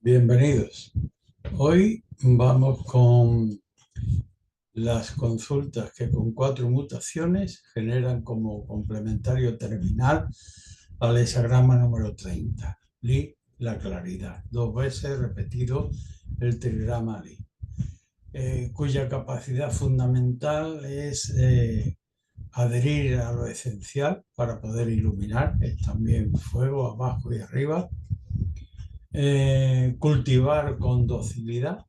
Bienvenidos. Hoy vamos con las consultas que con 4 mutaciones generan como complementario terminal al hexagrama número 30. Li, la claridad. 2 veces repetido el trigrama Li, cuya capacidad fundamental es adherir a lo esencial para poder iluminar. Es también fuego abajo y arriba. Cultivar con docilidad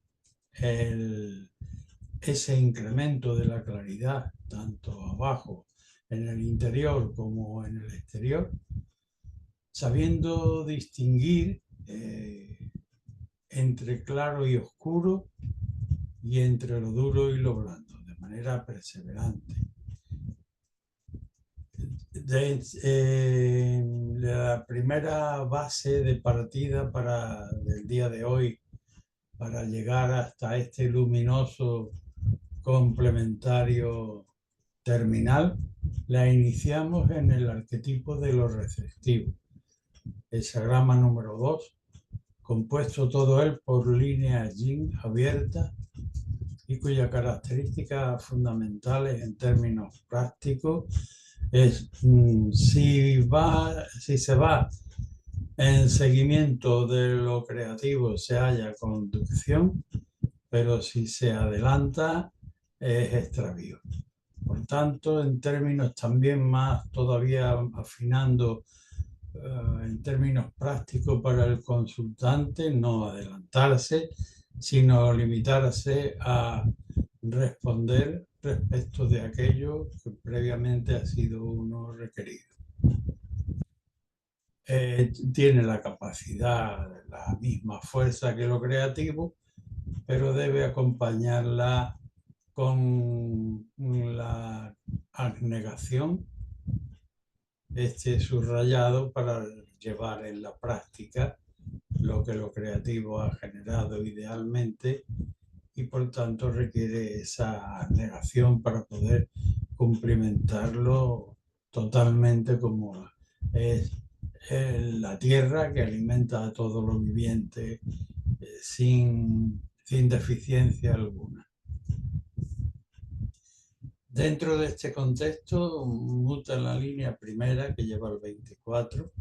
ese incremento de la claridad, tanto abajo en el interior como en el exterior, sabiendo distinguir entre claro y oscuro y entre lo duro y lo blando, de manera perseverante. La primera base de partida del día de hoy para llegar hasta este luminoso complementario terminal, la iniciamos en el arquetipo de lo receptivo, hexagrama número 2, compuesto todo él por líneas yin abiertas y cuya característica fundamentales en términos prácticos es si se va en seguimiento de lo creativo se halla conducción, pero si se adelanta es extravío. Por tanto, en términos también más todavía afinando en términos prácticos para el consultante, no adelantarse, sino limitarse a responder respecto de aquello que previamente ha sido uno requerido. Tiene la capacidad, la misma fuerza que lo creativo, pero debe acompañarla con la abnegación, este subrayado para llevar en la práctica lo que lo creativo ha generado idealmente y por tanto requiere esa abnegación para poder cumplimentarlo totalmente como es la tierra que alimenta a todo lo viviente sin deficiencia alguna. Dentro de este contexto muta la línea primera que lleva al 24,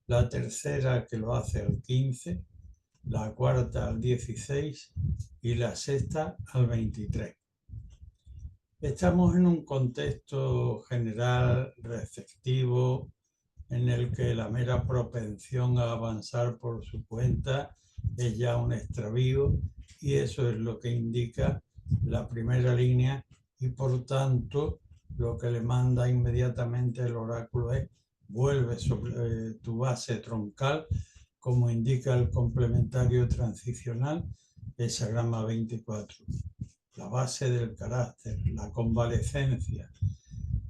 la tercera que lo hace al 15, la cuarta al 16 y la sexta al 23. Estamos en un contexto general receptivo en el que la mera propensión a avanzar por su cuenta es ya un extravío y eso es lo que indica la primera línea y por tanto lo que le manda inmediatamente el oráculo es vuelve sobre tu base troncal como indica el complementario transicional hexagrama 24, la base del carácter, la convalescencia.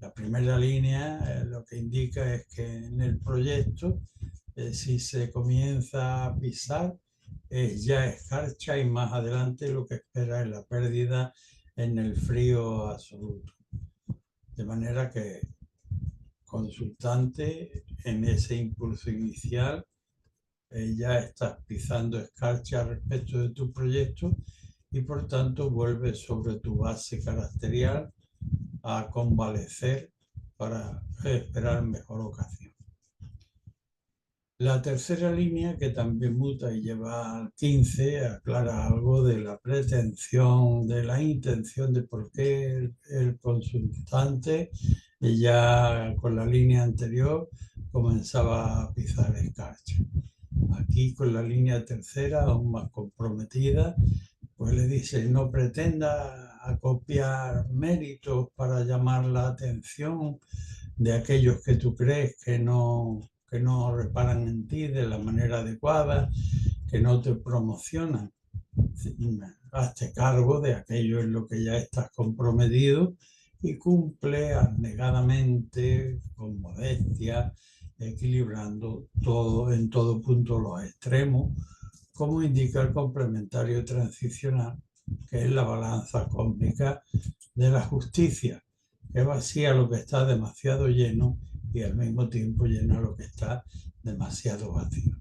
La primera línea lo que indica es que en el proyecto si se comienza a pisar ya escarcha y más adelante lo que espera es la pérdida en el frío absoluto. De manera que consultante en ese impulso inicial ya estás pisando escarcha respecto de tu proyecto y por tanto vuelves sobre tu base caracterial a convalecer para esperar mejor ocasión. La tercera línea, que también muta y lleva al 15, aclara algo de la pretensión, de la intención de por qué el consultante ya con la línea anterior comenzaba a pisar escarcha. Aquí con la línea tercera, aún más comprometida, pues le dice no pretenda acopiar méritos para llamar la atención de aquellos que tú crees que no reparan en ti de la manera adecuada, que no te promocionan. Hazte cargo de aquello en lo que ya estás comprometido y cumple abnegadamente, con modestia, equilibrando todo en todo punto los extremos, como indica el complementario transicional, que es la balanza cósmica de la justicia, que vacía lo que está demasiado lleno y al mismo tiempo llena lo que está demasiado vacío.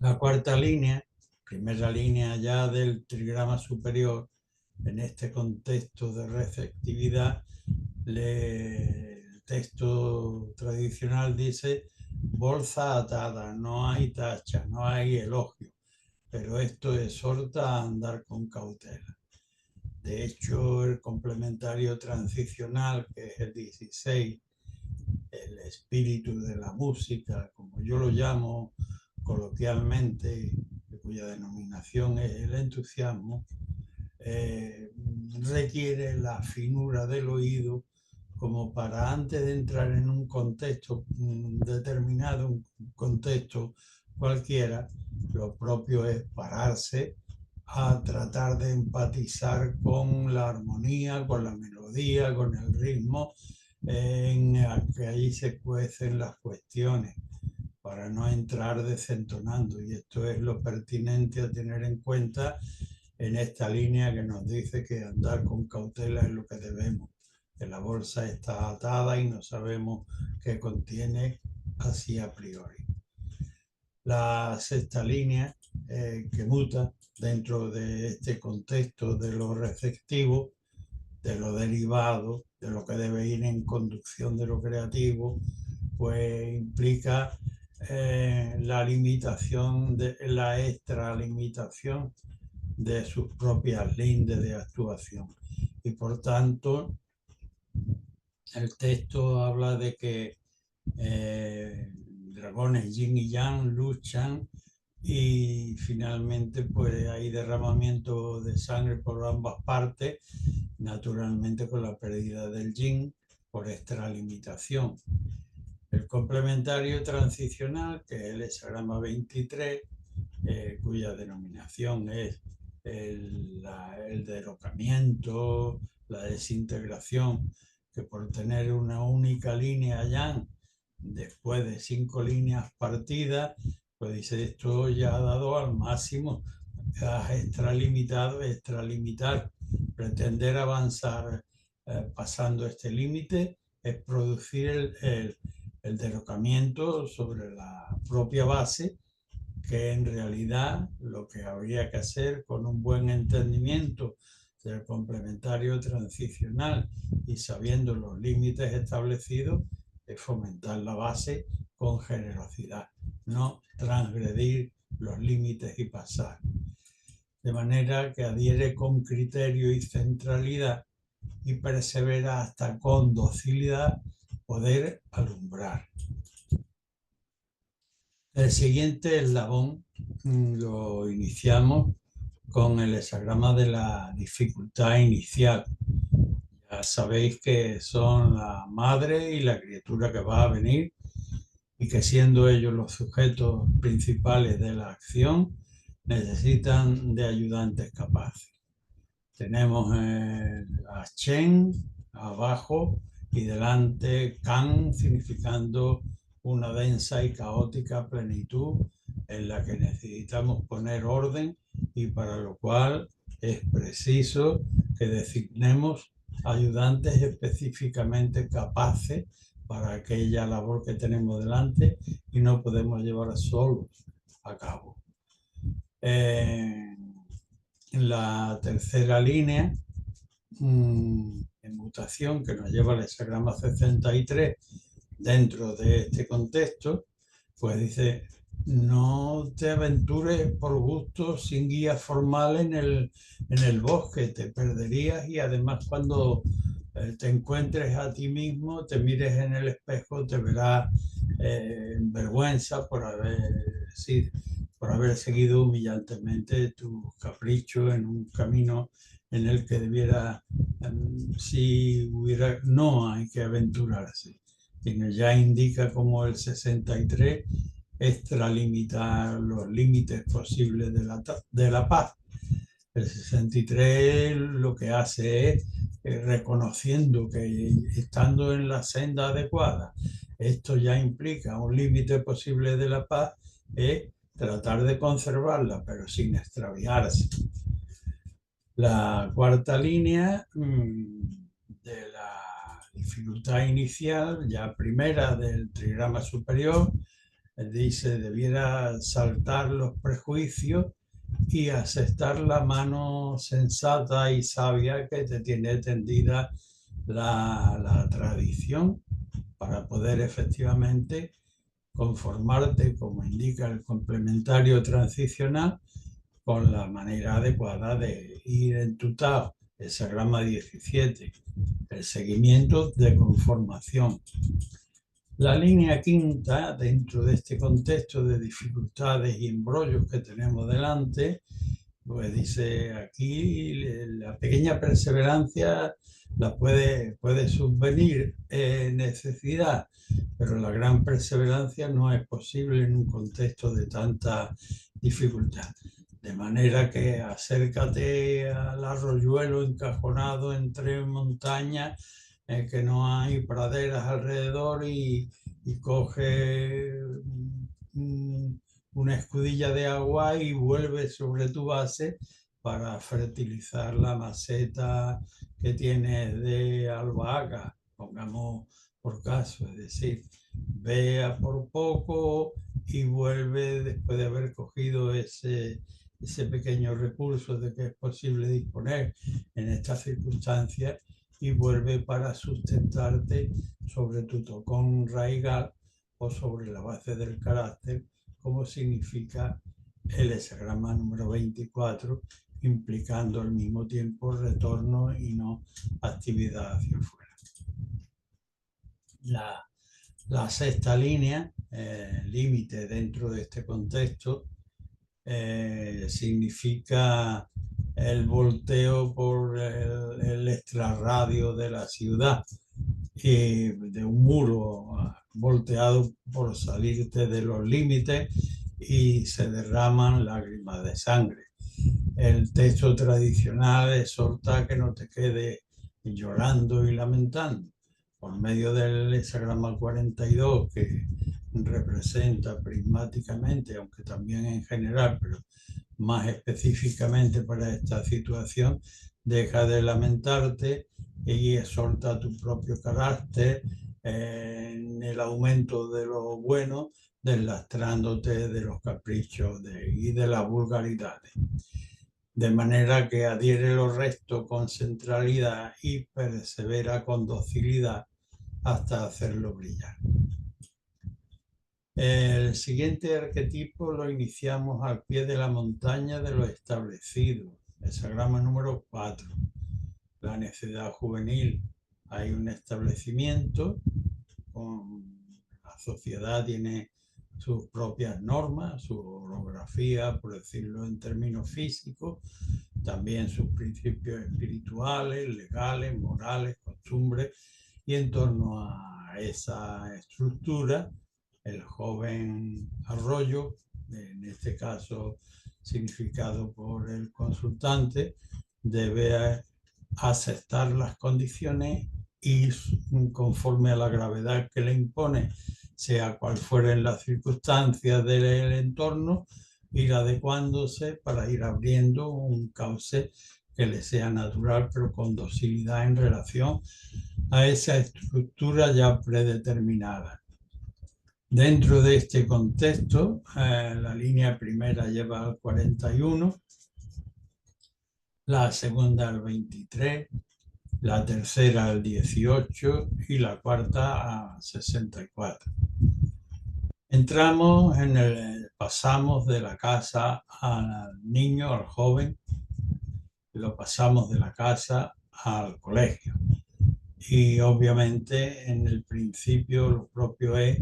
La cuarta línea, primera línea ya del trigrama superior, en este contexto de receptividad, el texto tradicional dice bolsa atada, no hay tacha, no hay elogio, pero esto exhorta a andar con cautela. De hecho, el complementario transicional, que es el 16, el espíritu de la música, como yo lo llamo coloquialmente, cuya denominación es el entusiasmo, requiere la finura del oído como para antes de entrar en un contexto determinado, un contexto cualquiera, lo propio es pararse a tratar de empatizar con la armonía, con la melodía, con el ritmo, en que ahí se cuecen las cuestiones para no entrar desentonando. Y esto es lo pertinente a tener en cuenta en esta línea que nos dice que andar con cautela es lo que debemos, que la bolsa está atada y no sabemos qué contiene así a priori. La sexta línea que muta dentro de este contexto de lo receptivo, de lo derivado, de lo que debe ir en conducción de lo creativo, pues implica la limitación, la extralimitación de sus propias lindes de actuación. Y por tanto, el texto habla de que dragones yin y yang luchan y finalmente pues hay derramamiento de sangre por ambas partes, naturalmente con la pérdida del yin por extralimitación. El complementario transicional, que es el hexagrama 23, cuya denominación es el derrocamiento, la desintegración, que por tener una única línea yang, después de 5 líneas partidas, pues dice esto ya ha dado al máximo, has extralimitar, pretender avanzar pasando este límite es producir el derrocamiento sobre la propia base, que en realidad lo que habría que hacer con un buen entendimiento del complementario transicional y sabiendo los límites establecidos es fomentar la base con generosidad, no transgredir los límites y pasar. De manera que adhiere con criterio y centralidad y persevera hasta con docilidad poder alumbrar. El siguiente eslabón lo iniciamos con el hexagrama de la dificultad inicial. Ya sabéis que son la madre y la criatura que va a venir y que siendo ellos los sujetos principales de la acción, necesitan de ayudantes capaces. Tenemos a Chen abajo y delante Kan, significando una densa y caótica plenitud en la que necesitamos poner orden y para lo cual es preciso que designemos ayudantes específicamente capaces para aquella labor que tenemos delante y no podemos llevar solos a cabo. En la tercera línea, en mutación, que nos lleva al hexagrama 63, dentro de este contexto, pues dice, no te aventures por gusto sin guía formal en el bosque, te perderías y además cuando te encuentres a ti mismo, te mires en el espejo, te verás en vergüenza por haber seguido humillantemente tus caprichos en un camino en el que debiera, si hubiera, no hay que aventurarse, sino ya indica como el 63 extralimitar los límites posibles de la paz. El 63 lo que hace es, reconociendo que estando en la senda adecuada, esto ya implica un límite posible de la paz, es tratar de conservarla, pero sin extraviarse. La cuarta línea de la dificultad inicial, ya primera del trigrama superior, dice, debiera saltar los prejuicios y aceptar la mano sensata y sabia que te tiene tendida la tradición para poder efectivamente conformarte, como indica el complementario transicional, con la manera adecuada de ir en tu TAO, hexagrama 17, el seguimiento de conformación. La línea quinta, dentro de este contexto de dificultades y embrollos que tenemos delante, pues dice aquí, la pequeña perseverancia la puede subvenir necesidad, pero la gran perseverancia no es posible en un contexto de tanta dificultad. De manera que acércate al arroyuelo encajonado entre montañas, que no hay praderas alrededor, y coge una escudilla de agua y vuelve sobre tu base para fertilizar la maceta que tienes de albahaca, pongamos por caso, es decir, vea por poco y vuelve después de haber cogido ese pequeño recurso de que es posible disponer en estas circunstancias, y vuelve para sustentarte sobre tu tocón raigal o sobre la base del carácter, como significa el hexagrama número 24, implicando al mismo tiempo retorno y no actividad hacia afuera. La sexta línea, límite dentro de este contexto, significa el volteo por el extrarradio de la ciudad, y de un muro volteado por salirte de los límites, y se derraman lágrimas de sangre. El texto tradicional exhorta a que no te quedes llorando y lamentando. Por medio del hexagrama 42, que representa prismáticamente, aunque también en general, pero más específicamente para esta situación, deja de lamentarte y exhorta a tu propio carácter en el aumento de lo bueno, deslastrándote de los caprichos y de las vulgaridades. De manera que adhiere lo recto con centralidad y persevera con docilidad hasta hacerlo brillar. El siguiente arquetipo lo iniciamos al pie de la montaña de lo establecido, el hexagrama número 4, la necedad juvenil. Hay un establecimiento, la sociedad tiene sus propias normas, su orografía, por decirlo en términos físicos, también sus principios espirituales, legales, morales, costumbres, y en torno a esa estructura, el joven arroyo, en este caso significado por el consultante, debe aceptar las condiciones y, conforme a la gravedad que le impone, sea cual fueren las circunstancias del entorno, ir adecuándose para ir abriendo un cauce que le sea natural, pero con docilidad en relación a esa estructura ya predeterminada. Dentro de este contexto, la línea primera lleva al 41, la segunda al 23, la tercera al 18 y la cuarta a 64. Entramos pasamos de la casa al niño, al joven, lo pasamos de la casa al colegio. Y obviamente en el principio lo propio es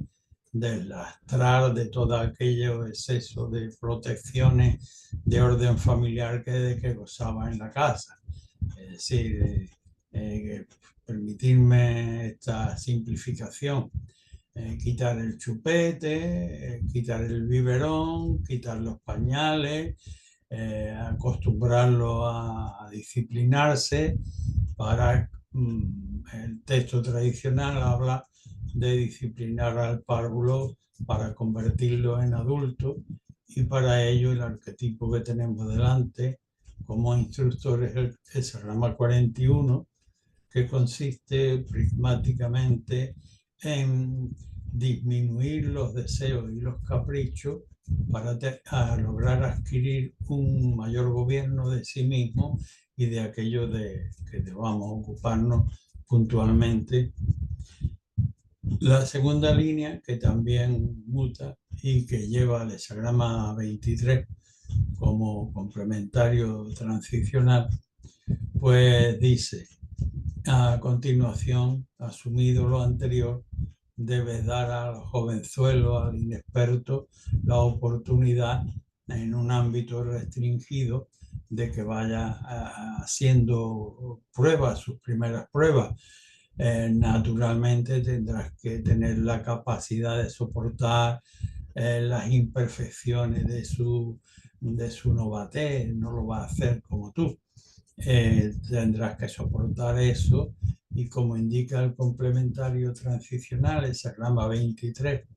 deslastrar de todo aquello exceso de protecciones de orden familiar que gozaba en la casa. Es decir, permitirme esta simplificación. Quitar el chupete, quitar el biberón, quitar los pañales, acostumbrarlo a disciplinarse. Para el texto tradicional habla de disciplinar al párvulo para convertirlo en adulto, y para ello el arquetipo que tenemos delante como instructor es el hexagrama 41, que consiste prismáticamente en disminuir los deseos y los caprichos para lograr adquirir un mayor gobierno de sí mismo y de aquello de que debamos ocuparnos puntualmente. La segunda línea, que también muta y que lleva el hexagrama 23 como complementario transicional, pues dice: a continuación, asumido lo anterior, debes dar al jovenzuelo, al inexperto, la oportunidad en un ámbito restringido de que vaya haciendo pruebas, sus primeras pruebas. Naturalmente tendrás que tener la capacidad de soportar las imperfecciones de su novatez, no lo va a hacer como tú. Tendrás que soportar eso y, como indica el complementario transicional, el hexagrama 23,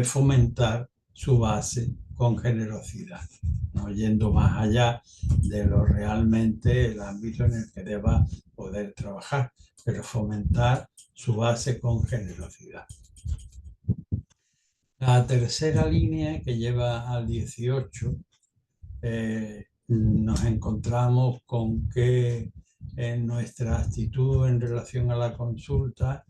fomentar su base con generosidad, no yendo más allá de lo realmente el ámbito en el que deba poder trabajar, pero fomentar su base con generosidad. La tercera línea, que lleva al 18, nos encontramos con que en nuestra actitud en relación a la consulta,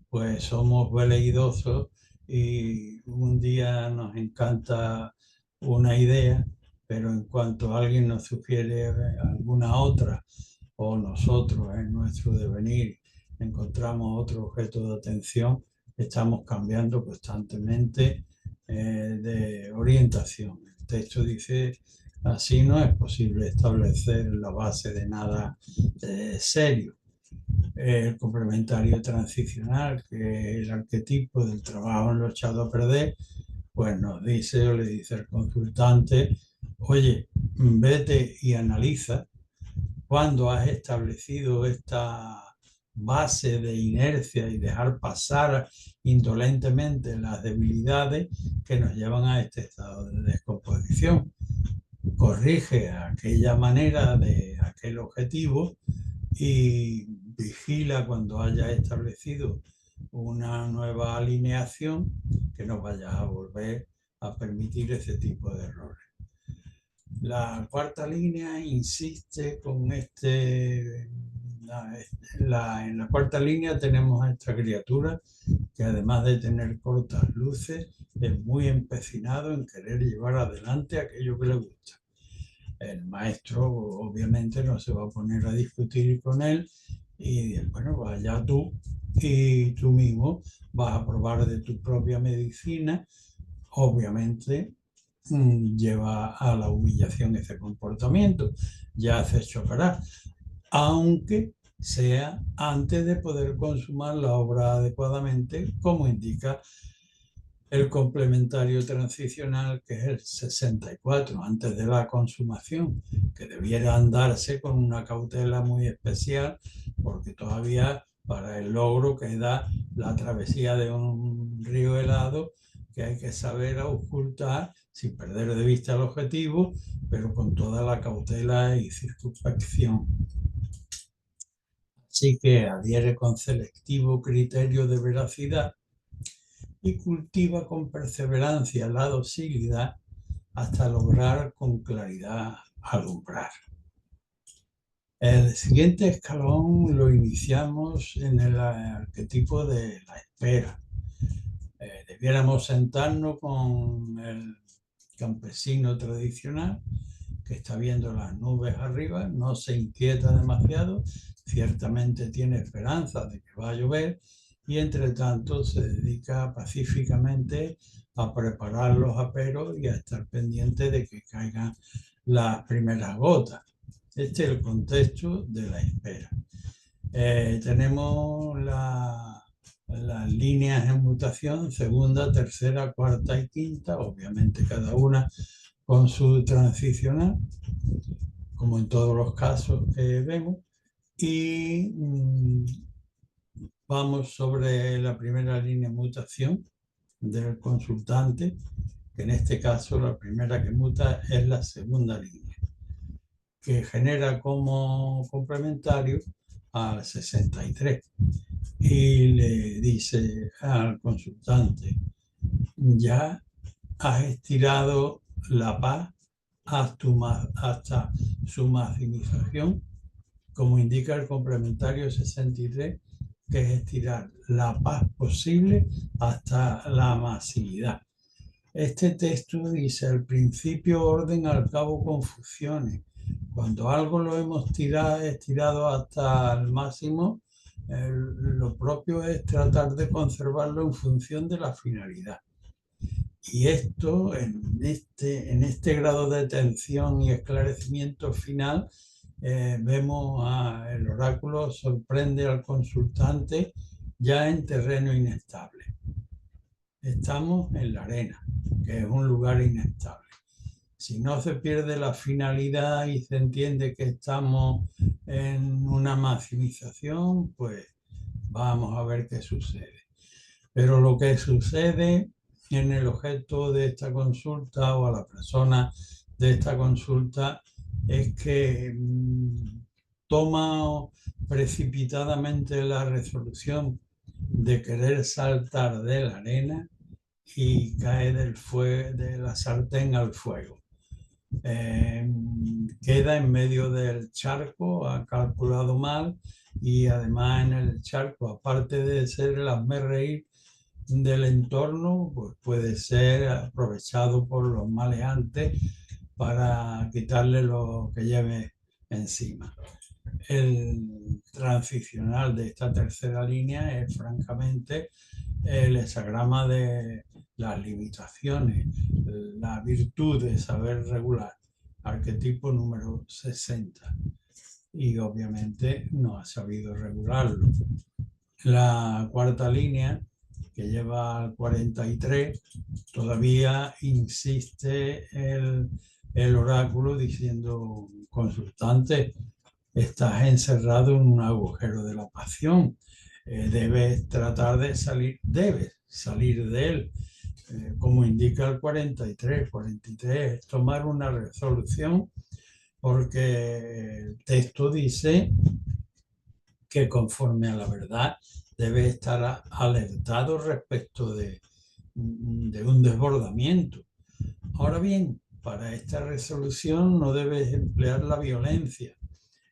pues somos veleidosos y un día nos encanta una idea, pero en cuanto alguien nos sugiere alguna otra, o nosotros en nuestro devenir encontramos otro objeto de atención, estamos cambiando constantemente de orientación. El texto dice: así no es posible establecer la base de nada serio. El complementario transicional, que es el arquetipo del trabajo en lo echado a perder, pues nos dice, o le dice al consultante: oye, vete y analiza cuando has establecido esta base de inercia y dejar pasar indolentemente las debilidades que nos llevan a este estado de descomposición. Corrige aquella manera de aquel objetivo y vigila cuando haya establecido una nueva alineación que no vaya a volver a permitir ese tipo de errores. La cuarta línea insiste con en la cuarta línea tenemos a esta criatura que, además de tener cortas luces, es muy empecinado en querer llevar adelante aquello que le gusta. El maestro obviamente no se va a poner a discutir con él y, bueno, vaya tú y tú mismo vas a probar de tu propia medicina. Obviamente lleva a la humillación ese comportamiento, ya se chocará, aunque sea antes de poder consumar la obra adecuadamente, como indica el complementario transicional, que es el 64, antes de la consumación, que debiera andarse con una cautela muy especial, porque todavía para el logro queda la travesía de un río helado que hay que saber auscultar sin perder de vista el objetivo, pero con toda la cautela y circunspección. Así que adhiere con selectivo criterio de veracidad y cultiva con perseverancia la docilidad hasta lograr con claridad alumbrar. El siguiente escalón lo iniciamos en el arquetipo de la espera. Debiéramos sentarnos con el campesino tradicional que está viendo las nubes arriba, no se inquieta demasiado, ciertamente tiene esperanza de que va a llover, y entre tanto se dedica pacíficamente a preparar los aperos y a estar pendiente de que caigan las primeras gotas. Este es el contexto de la espera. Tenemos las líneas en mutación, segunda, tercera, cuarta y quinta, obviamente cada una con su transicional, como en todos los casos que vemos, y vamos sobre la primera línea de mutación del consultante, que en este caso la primera que muta es la segunda línea, que genera como complementario al 63 y le dice al consultante: ya has estirado la paz hasta su maximización, como indica el complementario 63, que es estirar la paz posible hasta la masividad. Este texto dice: al principio orden, al cabo confusiones. Cuando algo lo hemos estirado hasta el máximo, lo propio es tratar de conservarlo en función de la finalidad. Y esto, en este grado de tensión y esclarecimiento final, vemos el oráculo sorprende al consultante ya en terreno inestable. Estamos en la arena, que es un lugar inestable. Si no se pierde la finalidad y se entiende que estamos en una maximización, pues vamos a ver qué sucede. Pero lo que sucede en el objeto de esta consulta o a la persona de esta consulta es que toma precipitadamente la resolución de querer saltar de la arena y cae de la sartén al fuego. Queda en medio del charco, ha calculado mal, y además en el charco, aparte de ser el hazmerreír del entorno, pues puede ser aprovechado por los maleantes para quitarle lo que lleve encima. El transicional de esta tercera línea es francamente el hexagrama de las limitaciones, la virtud de saber regular, arquetipo número 60, y obviamente no ha sabido regularlo. La cuarta línea, que lleva al 43, todavía insiste el oráculo diciendo: consultante, estás encerrado en un agujero de la pasión, debes tratar de salir, debes salir de él, como indica el 43. 43 es tomar una resolución, porque el texto dice que conforme a la verdad debe estar alertado respecto de un desbordamiento. Ahora bien, para esta resolución no debes emplear la violencia,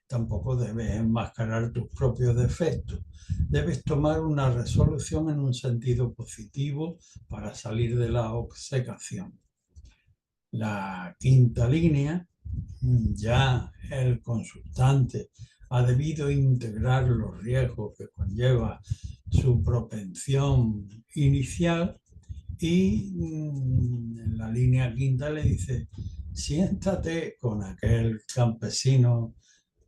tampoco debes enmascarar tus propios defectos. Debes tomar una resolución en un sentido positivo para salir de la obcecación. La quinta línea, ya el consultante ha debido integrar los riesgos que conlleva su propensión inicial, y en la línea quinta le dice: siéntate con aquel campesino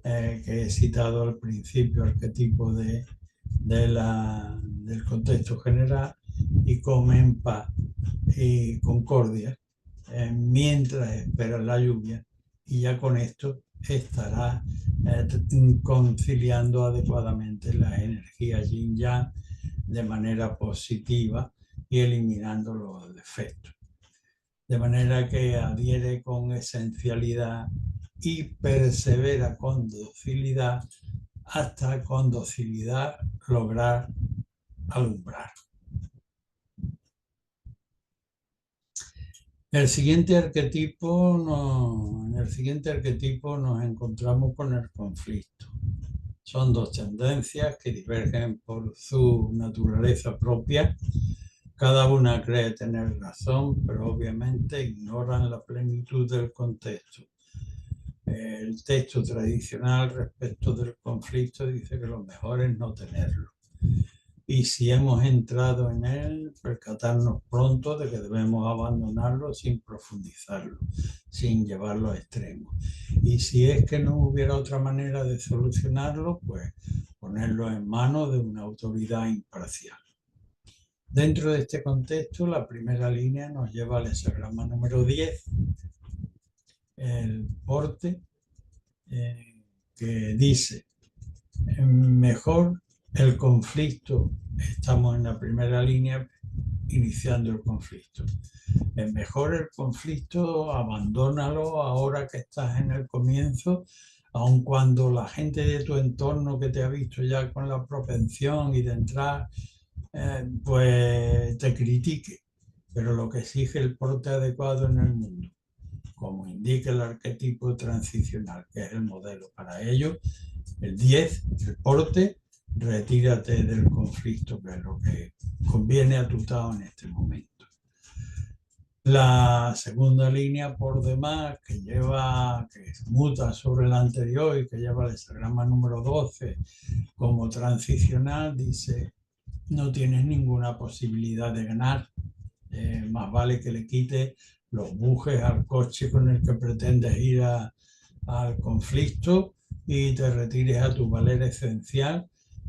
que he citado al principio, arquetipo del contexto general, y come en paz y concordia mientras espera la lluvia, y ya con esto estará conciliando adecuadamente las energías yin yang de manera positiva y eliminando los defectos. De manera que adhiere con esencialidad y persevera con docilidad hasta con docilidad lograr alumbrar. En el siguiente arquetipo nos encontramos con el conflicto. Son dos tendencias que divergen por su naturaleza propia. Cada una cree tener razón, pero obviamente ignoran la plenitud del contexto. El texto tradicional respecto del conflicto dice que lo mejor es no tenerlo. Y si hemos entrado en él, percatarnos pronto de que debemos abandonarlo sin profundizarlo, sin llevarlo a extremos. Y si es que no hubiera otra manera de solucionarlo, pues ponerlo en manos de una autoridad imparcial. Dentro de este contexto, la primera línea nos lleva al hexagrama número 10, el porte, que dice: mejor el conflicto, estamos en la primera línea iniciando el conflicto. Es mejor el conflicto, abandónalo ahora que estás en el comienzo, aun cuando la gente de tu entorno que te ha visto ya con la propensión y de entrar, pues te critique, pero lo que exige el porte adecuado en el mundo, como indica el arquetipo transicional, que es el modelo para ello, el 10, el porte, retírate del conflicto, que es lo que conviene a tu Tao en este momento. La segunda línea por demás, que muta sobre la anterior y que lleva el hexagrama número 12 como transicional, dice: no tienes ninguna posibilidad de ganar, más vale que le quites los bujes al coche con el que pretendes ir al conflicto y te retires a tu valer esencial,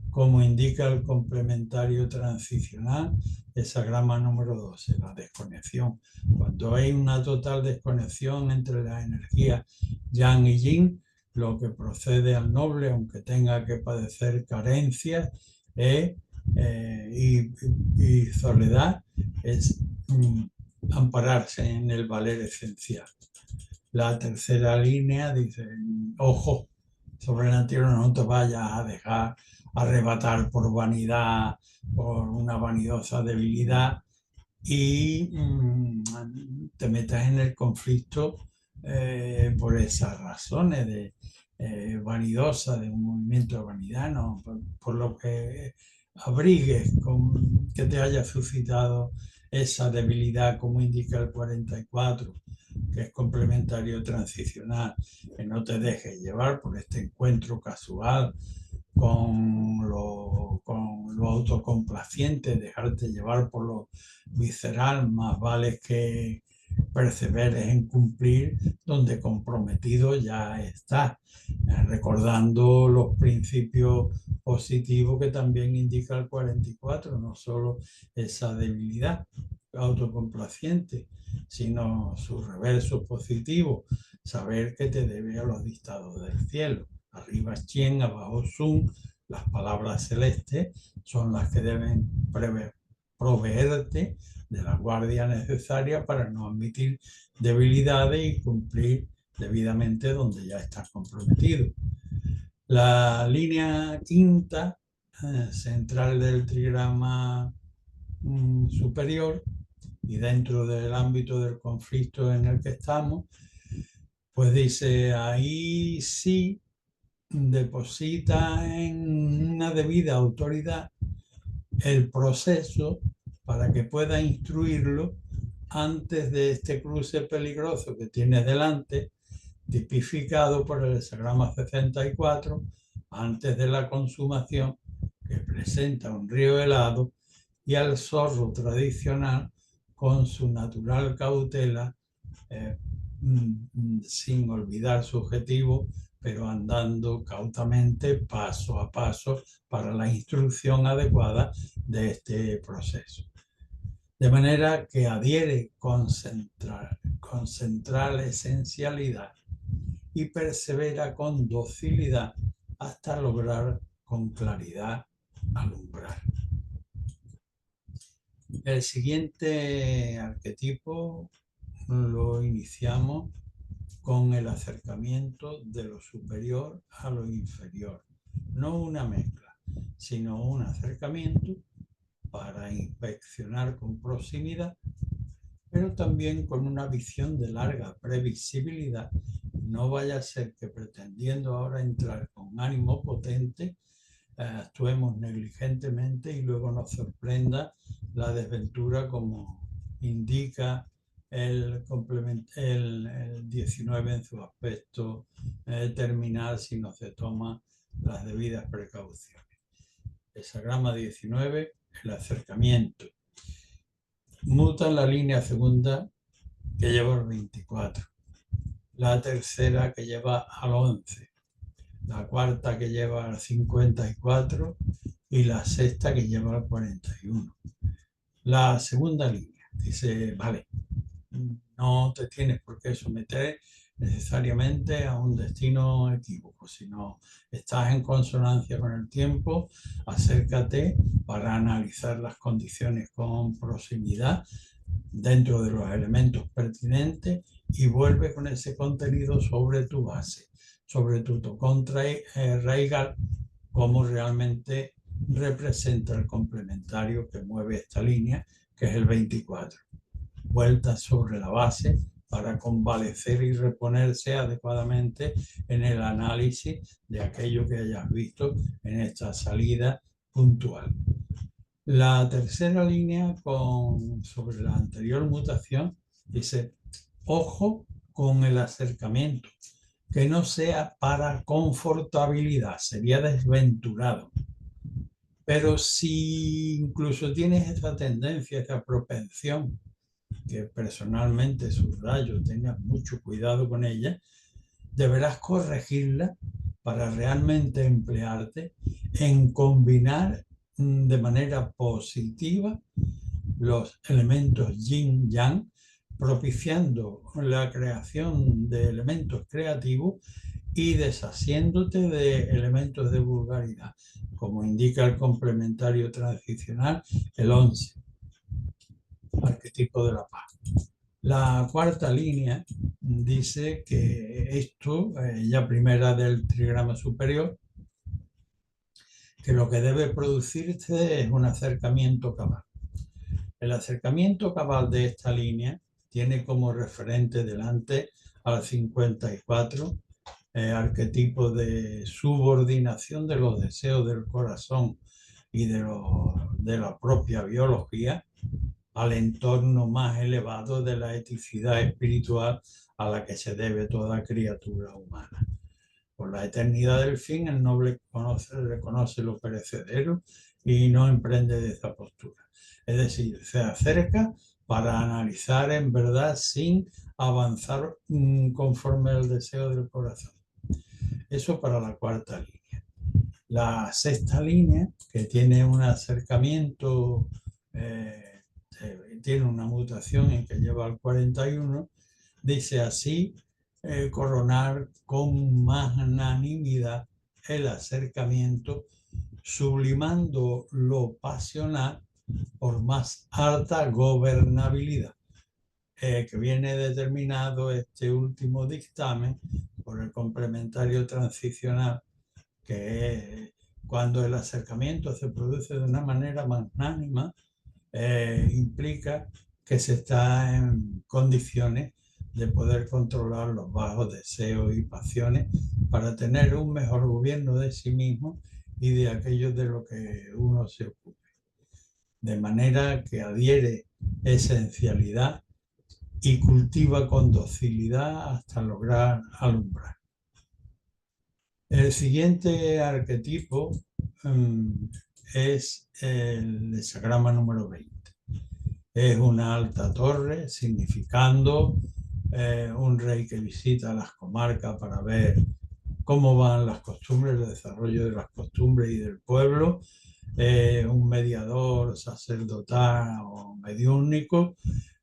como indica el complementario transicional, hexagrama número 12, la desconexión. Cuando hay una total desconexión entre las energías yang y yin, lo que procede al noble, aunque tenga que padecer carencias y soledad, es ampararse en el valer esencial. La tercera línea dice: ojo, sobre la tierra no te vayas a dejar arrebatar por vanidad, por una vanidosa debilidad y te metas en el conflicto por esas razones de vanidosa, de un movimiento de vanidad, ¿no? Por lo que abrigues que te haya suscitado esa debilidad, como indica el 44, que es complementario transicional, que no te dejes llevar por este encuentro casual con lo autocomplaciente, dejarte llevar por lo visceral, más vale que perseveres en cumplir donde comprometido ya estás, recordando los principios positivos que también indica el 44, no solo esa debilidad autocomplaciente, sino su reverso positivo, saber que te debe a los dictados del cielo. Arriba Chien, abajo Sun, las palabras celestes son las que deben proveerte de la guardia necesaria para no admitir debilidades y cumplir debidamente donde ya estás comprometido. La línea quinta, central del trigrama superior y dentro del ámbito del conflicto en el que estamos, pues dice: ahí sí deposita en una debida autoridad el proceso para que pueda instruirlo antes de este cruce peligroso que tienes delante, tipificado por el hexagrama 64, antes de la consumación, que presenta un río helado, y al zorro tradicional con su natural cautela, sin olvidar su objetivo, pero andando cautamente paso a paso para la instrucción adecuada de este proceso. De manera que adhiere con central esencialidad y persevera con docilidad hasta lograr con claridad alumbrar. El siguiente arquetipo lo iniciamos con el acercamiento de lo superior a lo inferior. No una mezcla, sino un acercamiento para inspeccionar con proximidad, pero también con una visión de larga previsibilidad. No vaya a ser que pretendiendo ahora entrar con ánimo potente, actuemos negligentemente y luego nos sorprenda la desventura, como indica el 19 en su aspecto terminal, si no se toman las debidas precauciones. Hexagrama 19, el acercamiento. Muta la línea segunda, que lleva al 24, la tercera que lleva al 11, la cuarta que lleva al 54 y la sexta que lleva al 41. La segunda línea dice: vale, no te tienes por qué someter necesariamente a un destino equívoco, sino estás en consonancia con el tiempo, acércate para analizar las condiciones con proximidad dentro de los elementos pertinentes y vuelve con ese contenido sobre tu base, sobre tu contra raigal, cómo realmente representa el complementario que mueve esta línea, que es el 24. Vueltas sobre la base para convalecer y reponerse adecuadamente en el análisis de aquello que hayas visto en esta salida puntual. La tercera línea sobre la anterior mutación dice: ojo con el acercamiento, que no sea para confortabilidad, sería desventurado. Pero si incluso tienes esa tendencia, esa propensión, que personalmente subrayo, tengas mucho cuidado con ella, deberás corregirla para realmente emplearte en combinar de manera positiva los elementos yin-yang, propiciando la creación de elementos creativos y deshaciéndote de elementos de vulgaridad, como indica el complementario transicional, el 11, arquetipo de la paz. La cuarta línea dice que esto, ya primera del trigrama superior, que lo que debe producirse es un acercamiento cabal. El acercamiento cabal de esta línea tiene como referente delante al 54, arquetipo de subordinación de los deseos del corazón y de la propia biología al entorno más elevado de la eticidad espiritual a la que se debe toda criatura humana. Por la eternidad del fin, el noble reconoce lo perecedero y no emprende de esa postura. Es decir, se acerca para analizar en verdad sin avanzar conforme al deseo del corazón. Eso para la cuarta línea. La sexta línea, que tiene un acercamiento, tiene una mutación en que lleva al 41, dice así: coronar con magnanimidad el acercamiento, sublimando lo pasional por más alta gobernabilidad, que viene determinado este último dictamen por el complementario transicional, que es cuando el acercamiento se produce de una manera magnánima, implica que se está en condiciones de poder controlar los bajos deseos y pasiones para tener un mejor gobierno de sí mismo y de aquello de lo que uno se ocupe. De manera que adhiere esencialidad y cultiva con docilidad hasta lograr alumbrar. El siguiente arquetipo es el hexagrama número 20. Es una alta torre, significando un rey que visita las comarcas para ver cómo van las costumbres, el desarrollo de las costumbres y del pueblo, un mediador sacerdotal o mediúnico,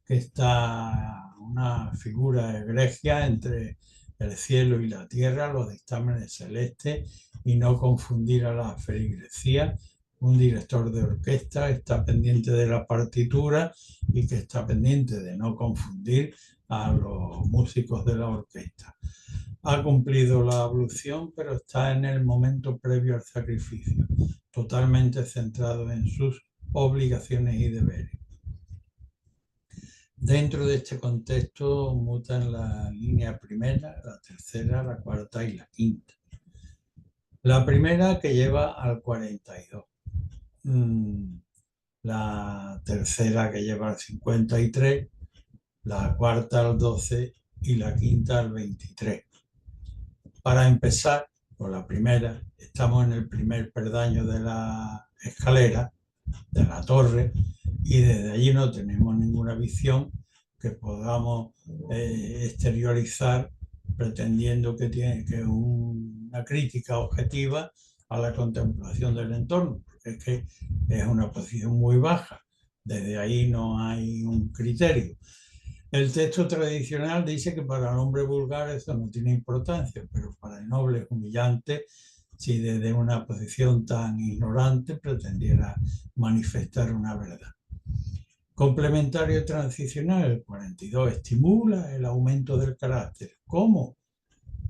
que está una figura egregia entre el cielo y la tierra, los dictámenes celestes, y no confundir a la feligresía. Un director de orquesta está pendiente de la partitura y que está pendiente de no confundir a los músicos de la orquesta. Ha cumplido la ablución, pero está en el momento previo al sacrificio, totalmente centrado en sus obligaciones y deberes. Dentro de este contexto mutan la línea primera, la tercera, la cuarta y la quinta. La primera, que lleva al 42. La tercera, que lleva al 53. La cuarta al 12 y la quinta al 23. Para empezar, por la primera, estamos en el primer peldaño de la escalera, de la torre, y desde allí no tenemos ninguna visión que podamos exteriorizar pretendiendo que tiene que una crítica objetiva a la contemplación del entorno, porque es que es una posición muy baja, desde ahí no hay un criterio. El texto tradicional dice que para el hombre vulgar eso no tiene importancia, pero para el noble es humillante si desde una posición tan ignorante pretendiera manifestar una verdad. Complementario transicional, el 42, estimula el aumento del carácter. ¿Cómo?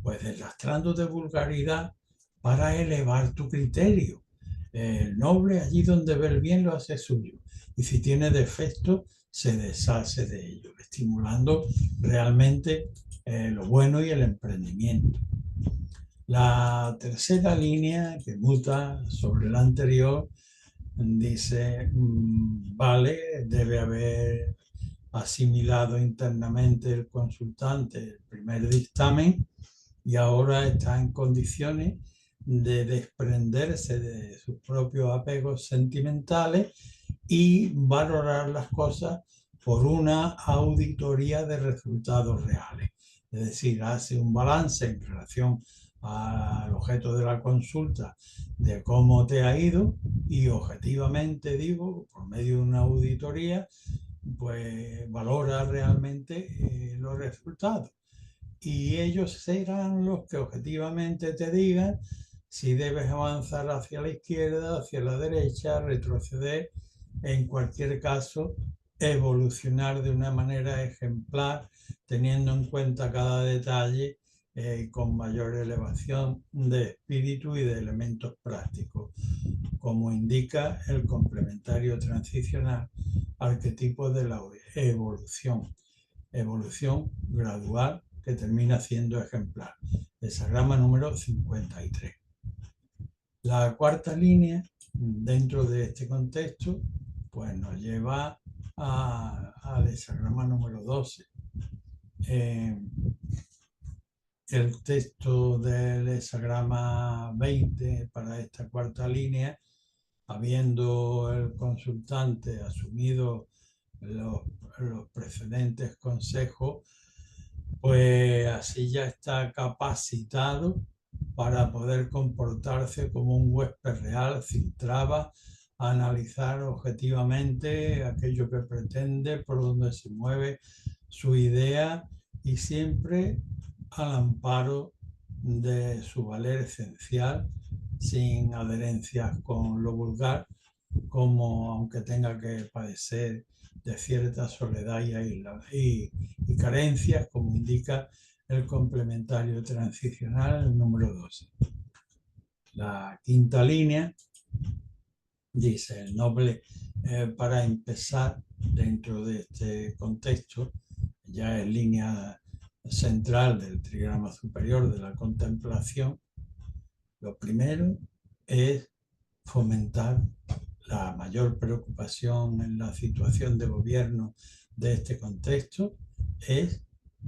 Pues deslastrando de vulgaridad para elevar tu criterio. El noble allí donde ve el bien lo hace suyo, y si tiene defectos se deshace de ello, estimulando realmente lo bueno y el emprendimiento. La tercera línea, que muta sobre la anterior, dice, vale, debe haber asimilado internamente el consultante el primer dictamen y ahora está en condiciones de desprenderse de sus propios apegos sentimentales y valorar las cosas por una auditoría de resultados reales. Es decir, hace un balance en relación al objeto de la consulta de cómo te ha ido y objetivamente, digo, por medio de una auditoría, pues valora realmente los resultados. Y ellos serán los que objetivamente te digan si debes avanzar hacia la izquierda, hacia la derecha, retroceder, en cualquier caso, evolucionar de una manera ejemplar, teniendo en cuenta cada detalle con mayor elevación de espíritu y de elementos prácticos, como indica el complementario transicional, arquetipo de la evolución, evolución gradual que termina siendo ejemplar. Hesagrama número 53. La cuarta línea, dentro de este contexto, pues nos lleva al hesagrama número 12. El texto del hesagrama 20 para esta cuarta línea, habiendo el consultante asumido los precedentes consejos, pues así ya está capacitado para poder comportarse como un huésped real sin trabas, analizar objetivamente aquello que pretende, por donde se mueve su idea y siempre al amparo de su valer esencial, sin adherencias con lo vulgar, como aunque tenga que padecer de cierta soledad y carencias, como indica el complementario transicional, el número 12. La quinta línea dice, el noble, para empezar, dentro de este contexto, ya es línea central del trigrama superior de la contemplación, lo primero es fomentar la mayor preocupación en la situación de gobierno de este contexto, es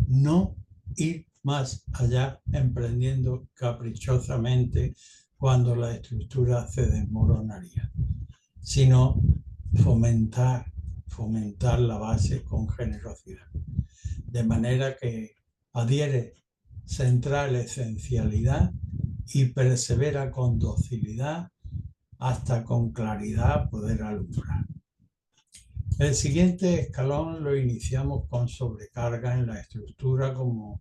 no ir más allá emprendiendo caprichosamente cuando la estructura se desmoronaría, sino fomentar la base con generosidad, de manera que adhiere central esencialidad y persevera con docilidad hasta con claridad poder alumbrar. El siguiente escalón lo iniciamos con sobrecarga en la estructura, como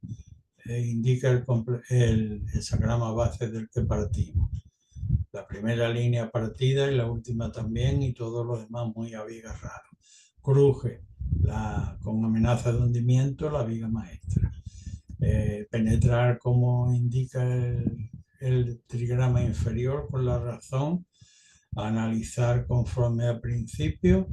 indica el hesagrama base del que partimos. La primera línea partida y la última también, y todo lo demás muy abigarrado. Cruje con amenaza de hundimiento la viga maestra. Penetrar, como indica el trigrama inferior, con la razón, analizar conforme a principios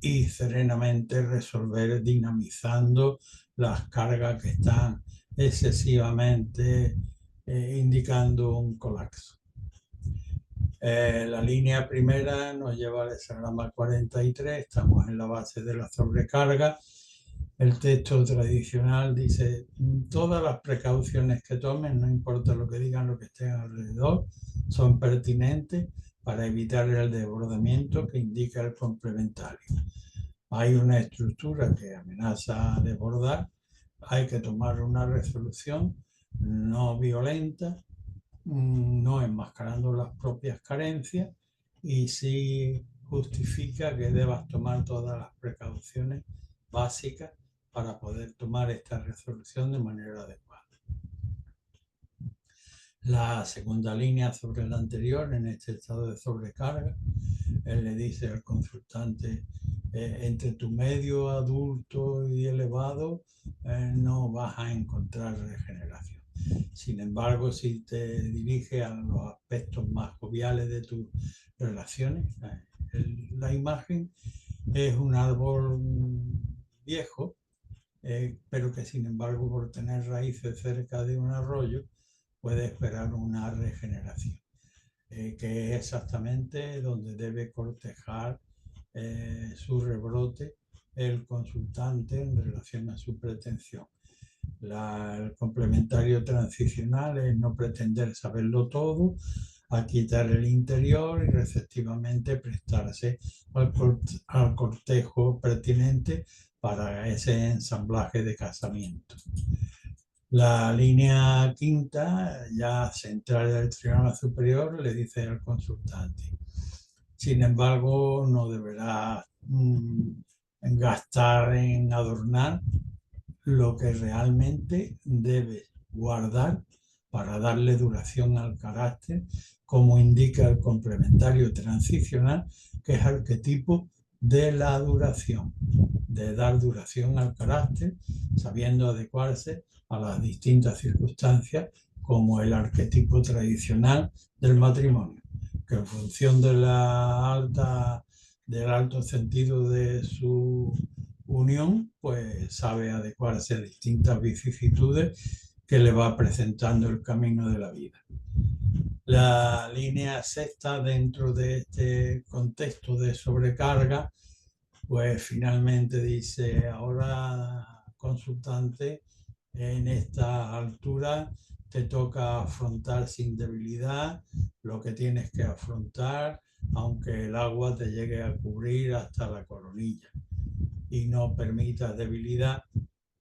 y serenamente resolver dinamizando las cargas que están excesivamente indicando un colapso. La línea primera nos lleva al hesagrama 43, estamos en la base de la sobrecarga. El texto tradicional dice, todas las precauciones que tomen, no importa lo que digan, lo que estén alrededor, son pertinentes para evitar el desbordamiento que indica el complementario. Hay una estructura que amenaza a desbordar, hay que tomar una resolución no violenta, no enmascarando las propias carencias, y sí justifica que debas tomar todas las precauciones básicas para poder tomar esta resolución de manera adecuada. La segunda línea sobre la anterior, en este estado de sobrecarga, él le dice al consultante, entre tu medio adulto y elevado no vas a encontrar regeneración. Sin embargo, si te diriges a los aspectos más joviales de tus relaciones, la imagen es un árbol viejo, pero que sin embargo por tener raíces cerca de un arroyo puede esperar una regeneración, que es exactamente donde debe cortejar su rebrote el consultante en relación a su pretensión. El complementario transicional es no pretender saberlo todo, a quitar el interior y receptivamente prestarse al cortejo pertinente para ese ensamblaje de casamiento. La línea quinta, ya central del triángulo superior, le dice al consultante: sin embargo, no deberá gastar en adornar lo que realmente debe guardar para darle duración al carácter, como indica el complementario transicional, que es arquetipo de la duración, de dar duración al carácter, sabiendo adecuarse a las distintas circunstancias, como el arquetipo tradicional del matrimonio, que en función de del alto sentido de su unión, pues sabe adecuarse a distintas vicisitudes que le va presentando el camino de la vida. La línea sexta, dentro de este contexto de sobrecarga, pues finalmente dice: ahora, consultante, en esta altura te toca afrontar sin debilidad lo que tienes que afrontar, aunque el agua te llegue a cubrir hasta la coronilla, y no permitas debilidad,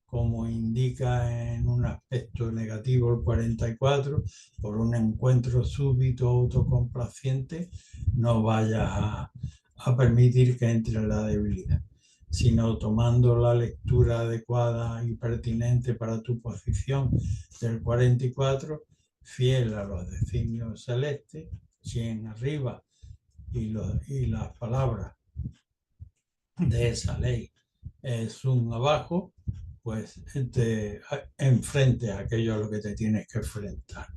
como indica en un aspecto negativo el 44, por un encuentro súbito autocomplaciente, no vayas a permitir que entre la debilidad, sino tomando la lectura adecuada y pertinente para tu posición del 44, fiel a los designios celestes, 100 arriba, y las palabras de esa ley sum abajo, pues te enfrente a aquello a lo que te tienes que enfrentar,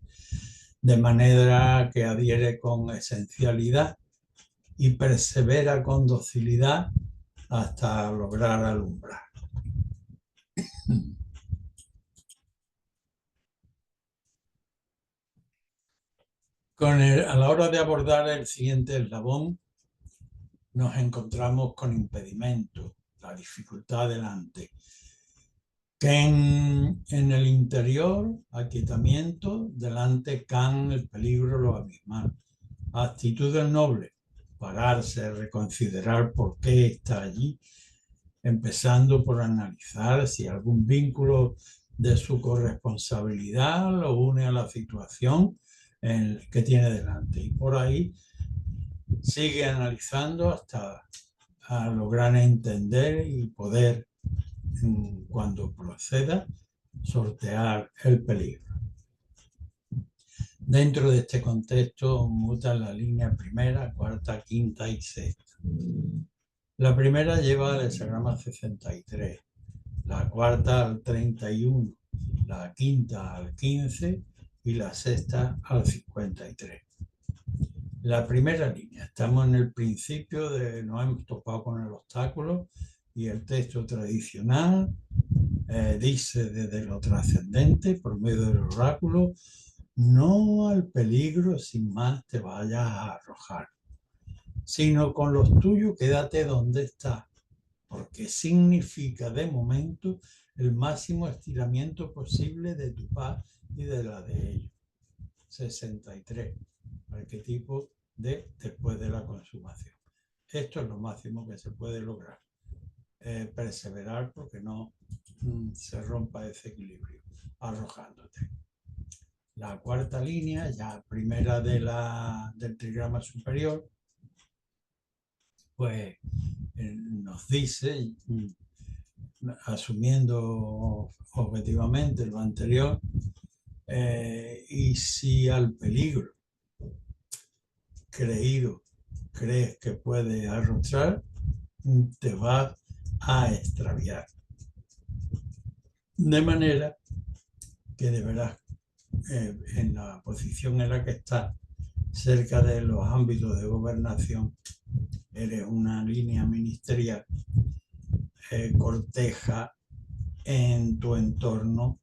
de manera que adhiere con esencialidad y persevera con docilidad hasta lograr alumbrar. A la hora de abordar el siguiente eslabón, nos encontramos con impedimentos, la dificultad delante, que en el interior, aquietamiento, delante can, el peligro, lo abismal. Actitud del noble, pararse, reconsiderar por qué está allí, empezando por analizar si algún vínculo de su corresponsabilidad lo une a la situación que tiene delante. Y por ahí sigue analizando hasta lograr entender y poder, cuando proceda, sortear el peligro. Dentro de este contexto muta la línea primera, cuarta, quinta y sexta. La primera lleva al hexagrama 63, la cuarta al 31, la quinta al 15 y la sexta al 53. La primera línea, estamos en el principio nos hemos topado con el obstáculo, y el texto tradicional dice desde lo trascendente, por medio del oráculo: no al peligro sin más te vayas a arrojar, sino con los tuyos quédate donde estás, porque significa de momento el máximo estiramiento posible de tu paz y de la de ellos. 63, arquetipo de después de la consumación. Esto es lo máximo que se puede lograr. Perseverar porque no se rompa ese equilibrio, arrojándote. La cuarta línea, ya primera del trigrama superior, pues nos dice, asumiendo objetivamente lo anterior, y si al peligro creído crees que puedes arrostrar, te vas a extraviar. De manera que deberás en la posición en la que estás, cerca de los ámbitos de gobernación, eres una línea ministerial, corteja en tu entorno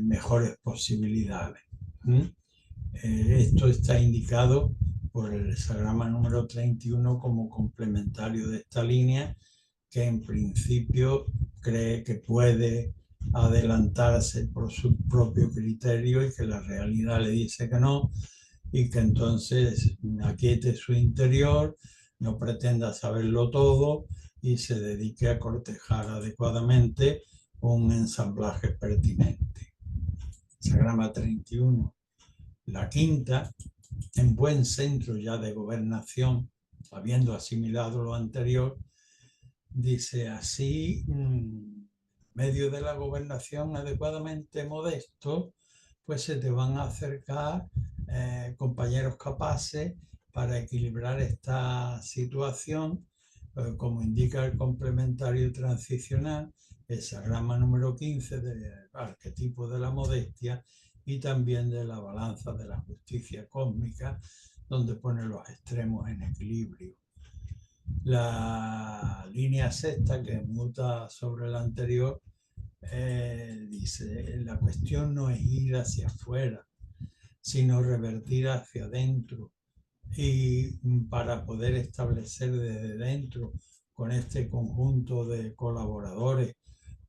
mejores posibilidades. Esto está indicado por el hexagrama número 31 como complementario de esta línea, que en principio cree que puede adelantarse por su propio criterio y que la realidad le dice que no, y que entonces aquiete su interior, no pretenda saberlo todo y se dedique a cortejar adecuadamente un ensamblaje pertinente. Hexagrama 31. La quinta, en buen centro ya de gobernación, habiendo asimilado lo anterior, dice así, medio de la gobernación adecuadamente modesto, pues se te van a acercar compañeros capaces para equilibrar esta situación, como indica el complementario transicional, hexagrama número 15 del arquetipo de la modestia y también de la balanza de la justicia cósmica, donde pone los extremos en equilibrio. La línea sexta, que muta sobre la anterior, dice, la cuestión no es ir hacia afuera, sino revertir hacia adentro. Y para poder establecer desde dentro, con este conjunto de colaboradores,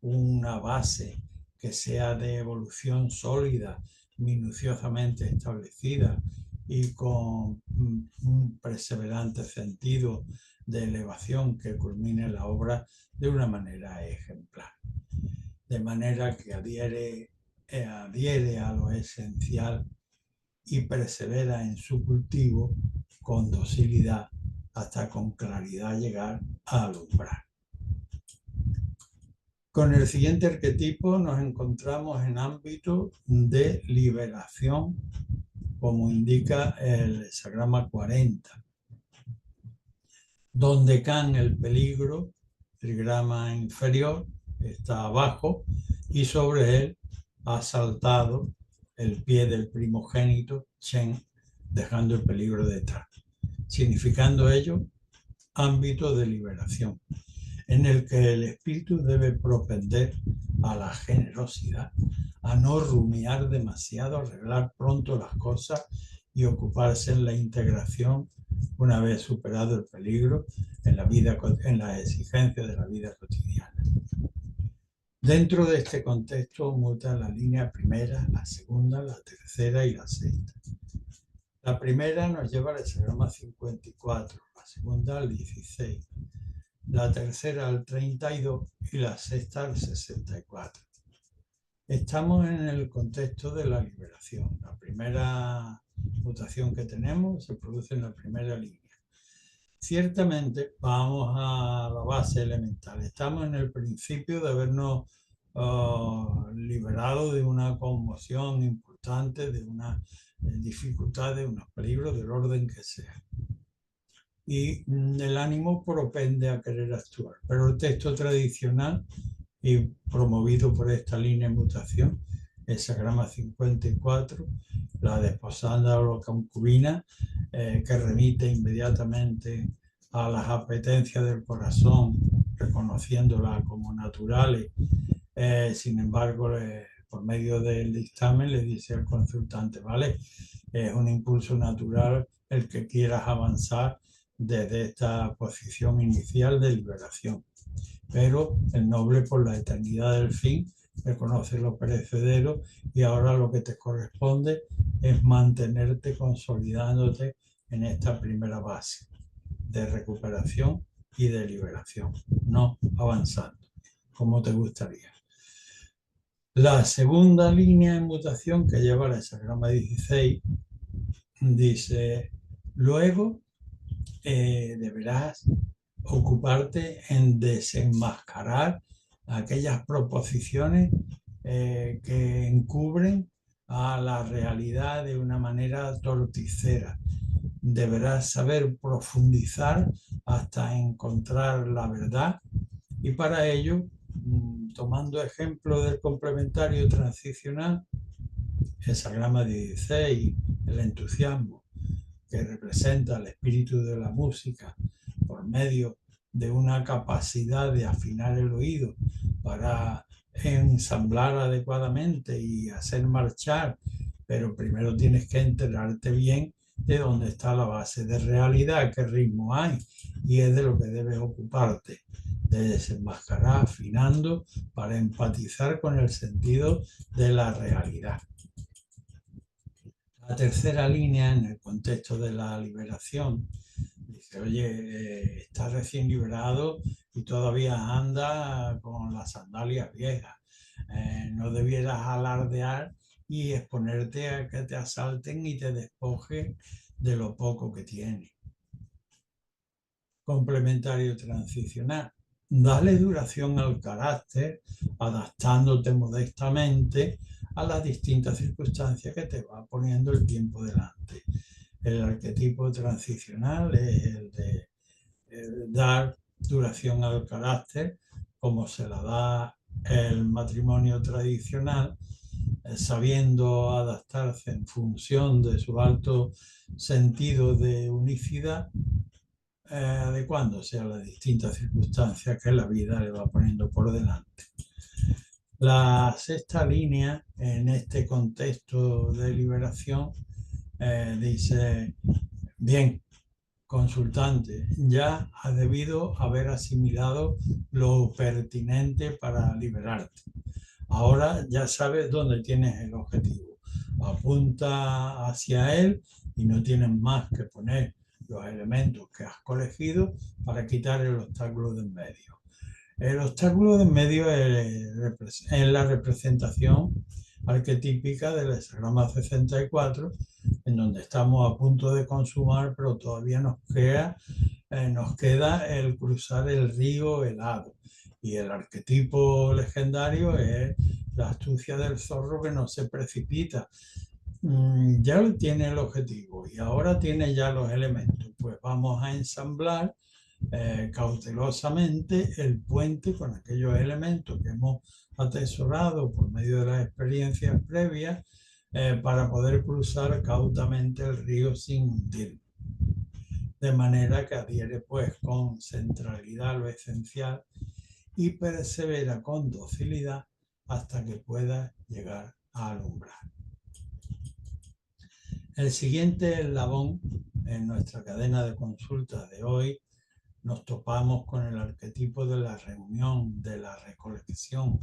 una base que sea de evolución sólida, minuciosamente establecida y con un perseverante sentido de elevación que culmine la obra de una manera ejemplar. De manera que adhiere a lo esencial y persevera en su cultivo con docilidad hasta con claridad llegar a alumbrar. Con el siguiente arquetipo nos encontramos en ámbito de liberación, como indica el hexagrama 40, donde Can, el peligro, trigrama inferior, está abajo y sobre él ha saltado el pie del primogénito, Chen, dejando el peligro detrás, significando ello ámbito de liberación, en el que el espíritu debe propender a la generosidad, a no rumiar demasiado, arreglar pronto las cosas y ocuparse en la integración una vez superado el peligro en las exigencias de la vida cotidiana. Dentro de este contexto muta la línea primera, la segunda, la tercera y la sexta. La primera nos lleva al hexagrama 54, la segunda al 16, la tercera al 32 y la sexta al 64. Estamos en el contexto de la liberación. La primera mutación que tenemos se produce en la primera línea. Ciertamente, vamos a la base elemental. Estamos en el principio de habernos liberado de una conmoción importante, de una dificultad, de unos peligros del orden que sea. Y el ánimo propende a querer actuar. Pero el texto tradicional y promovido por esta línea de mutación, hexagrama 54, la desposada o la concubina, que remite inmediatamente a las apetencias del corazón, reconociéndolas como naturales. Sin embargo, por medio del dictamen le dice al consultante, ¿vale? Es un impulso natural el que quieras avanzar desde esta posición inicial de liberación. Pero el noble, por la eternidad del fin, reconoce lo perecedero y ahora lo que te corresponde es mantenerte consolidándote en esta primera base de recuperación y de liberación, no avanzando como te gustaría. La segunda línea de mutación que lleva al hexagrama 16 dice, luego deberás ocuparte en desenmascarar aquellas proposiciones que encubren a la realidad de una manera torticera. Deberás saber profundizar hasta encontrar la verdad y para ello, tomando ejemplo del complementario transicional, El hexagrama 16, el entusiasmo, que representa el espíritu de la música por medio de una capacidad de afinar el oído para ensamblar adecuadamente y hacer marchar, pero primero tienes que enterarte bien de dónde está la base de realidad, qué ritmo hay, y es de lo que debes ocuparte, de desenmascarar afinando para empatizar con el sentido de la realidad. La tercera línea, en el contexto de la liberación, dice, oye, estás recién liberado y todavía anda con las sandalias viejas. No debieras alardear y exponerte a que te asalten y te despojen de lo poco que tienes. Complementario transicional. Dale duración al carácter, adaptándote modestamente a las distintas circunstancias que te va poniendo el tiempo delante. El arquetipo transicional es el de dar duración al carácter, como se la da el matrimonio tradicional, sabiendo adaptarse en función de su alto sentido de unicidad, adecuándose a las distintas circunstancias que la vida le va poniendo por delante. La sexta línea, en este contexto de liberación, dice, bien, consultante, ya has debido haber asimilado lo pertinente para liberarte. Ahora ya sabes dónde tienes el objetivo. Apunta hacia él y no tienes más que poner los elementos que has cogido para quitar el obstáculo de en medio. El obstáculo de en medio es la representación arquetípica del hexagrama 64, en donde estamos a punto de consumar, pero todavía nos queda el cruzar el río helado. Y el arquetipo legendario es la astucia del zorro que no se precipita. Ya tiene el objetivo y ahora tiene ya los elementos. Pues vamos a ensamblar cautelosamente el puente con aquellos elementos que hemos atesorado por medio de las experiencias previas para poder cruzar cautamente el río sin hundir. De manera que adhiere pues con centralidad a lo esencial y persevera con docilidad hasta que pueda llegar a alumbrar. El siguiente eslabón en nuestra cadena de consultas de hoy nos topamos con el arquetipo de la reunión, de la recolección,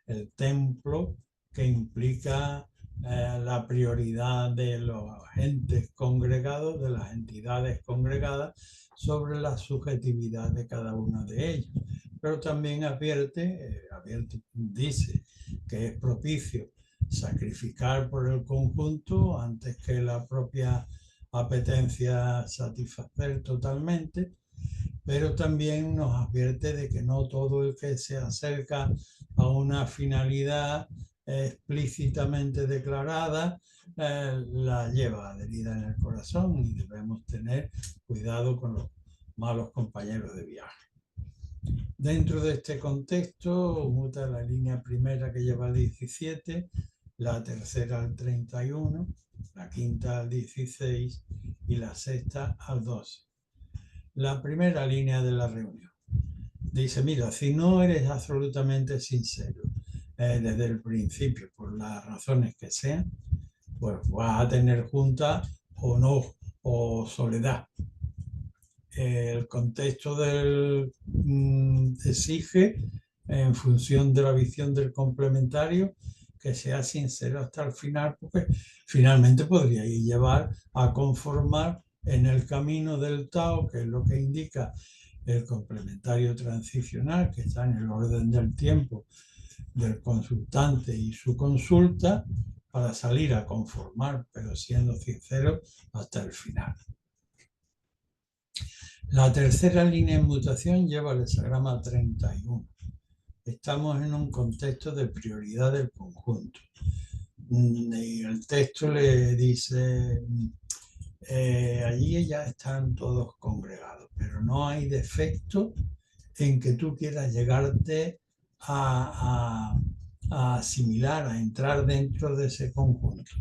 el templo que implica la prioridad de los entes congregados, de las entidades congregadas, sobre la subjetividad de cada uno de ellos. Pero también dice que es propicio sacrificar por el conjunto antes que la propia apetencia satisfacer totalmente, pero también nos advierte de que no todo el que se acerca a una finalidad explícitamente declarada la lleva adherida en el corazón y debemos tener cuidado con los malos compañeros de viaje. Dentro de este contexto, muta la línea primera que lleva al 17, la tercera al 31, la quinta al 16 y la sexta al 12. La primera línea de la reunión. Dice, mira, si no eres absolutamente sincero desde el principio, por las razones que sean, pues vas a tener junta o no, o soledad. El contexto del exige, en función de la visión del complementario, que sea sincero hasta el final, porque finalmente podría llevar a conformar en el camino del Tao, que es lo que indica el complementario transicional, que está en el orden del tiempo del consultante y su consulta, para salir a conformar, pero siendo sincero hasta el final. La tercera línea en mutación lleva el hexagrama 31. Estamos en un contexto de prioridad del conjunto. Y el texto le dice, allí ya están todos congregados, pero no hay defecto en que tú quieras llegarte a a asimilar, a entrar dentro de ese conjunto.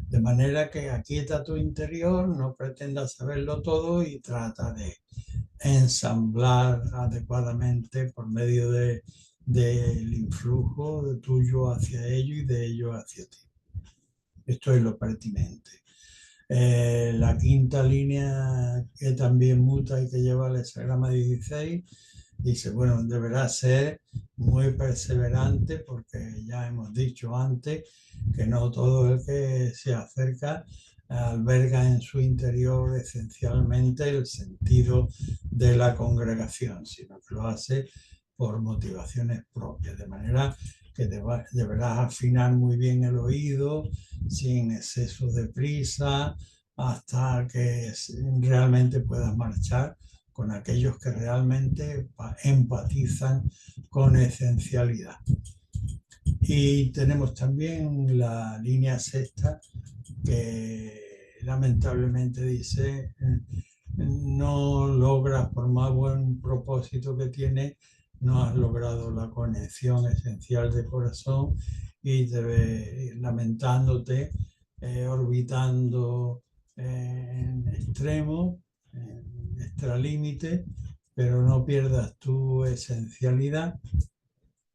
De manera que aquieta tu interior, no pretendas saberlo todo y trata de ensamblar adecuadamente por medio del influjo de tuyo hacia ello y de ello hacia ti. Esto es lo pertinente. La quinta línea que también muta y que lleva el hexagrama 16 dice, bueno, deberá ser muy perseverante porque ya hemos dicho antes que no todo el que se acerca alberga en su interior esencialmente el sentido de la congregación, sino que lo hace por motivaciones propias, de manera que deberás afinar muy bien el oído sin exceso de prisa hasta que realmente puedas marchar con aquellos que realmente empatizan con esencialidad. Y tenemos también la línea sexta que lamentablemente dice no logras, por más buen propósito que tienes, no has logrado la conexión esencial de corazón y te ves lamentándote, orbitando en extremo, en extralímite, pero no pierdas tu esencialidad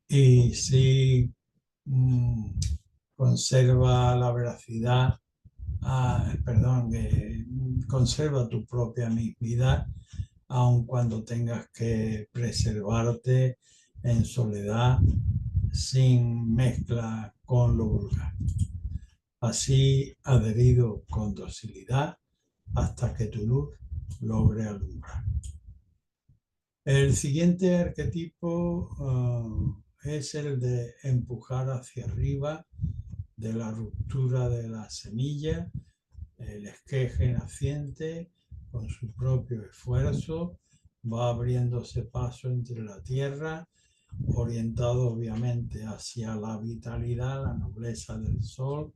y sí conserva la veracidad, conserva tu propia mismidad, aun cuando tengas que preservarte en soledad, sin mezcla con lo vulgar. Así adherido con docilidad hasta que tu luz logre alumbrar. El siguiente arquetipo es el de empujar hacia arriba, de la ruptura de la semilla, el esqueje naciente con su propio esfuerzo va abriéndose paso entre la tierra, orientado obviamente hacia la vitalidad, la nobleza del sol.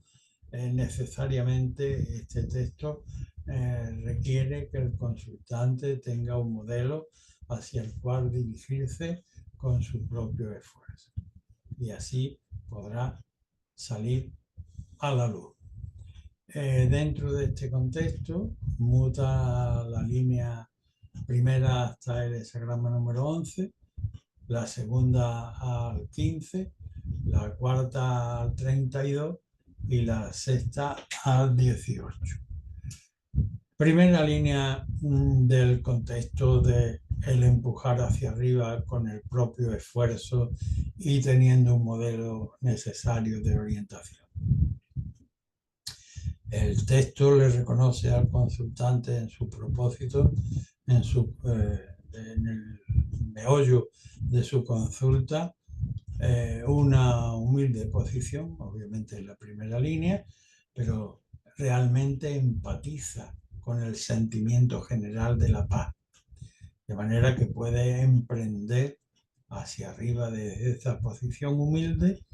Necesariamente este texto requiere que el consultante tenga un modelo hacia el cual dirigirse con su propio esfuerzo. Y así podrá salir a la luz. Dentro de este contexto, muta la línea primera hasta el hexagrama número 11, la segunda al 15, la cuarta al 32 y la sexta al 18. Primera línea del contexto de el empujar hacia arriba con el propio esfuerzo y teniendo un modelo necesario de orientación. El texto le reconoce al consultante en su propósito, en el meollo de su consulta, una humilde posición, obviamente en la primera línea, pero realmente empatiza con el sentimiento general de la paz, de manera que puede emprender hacia arriba desde esa posición humilde,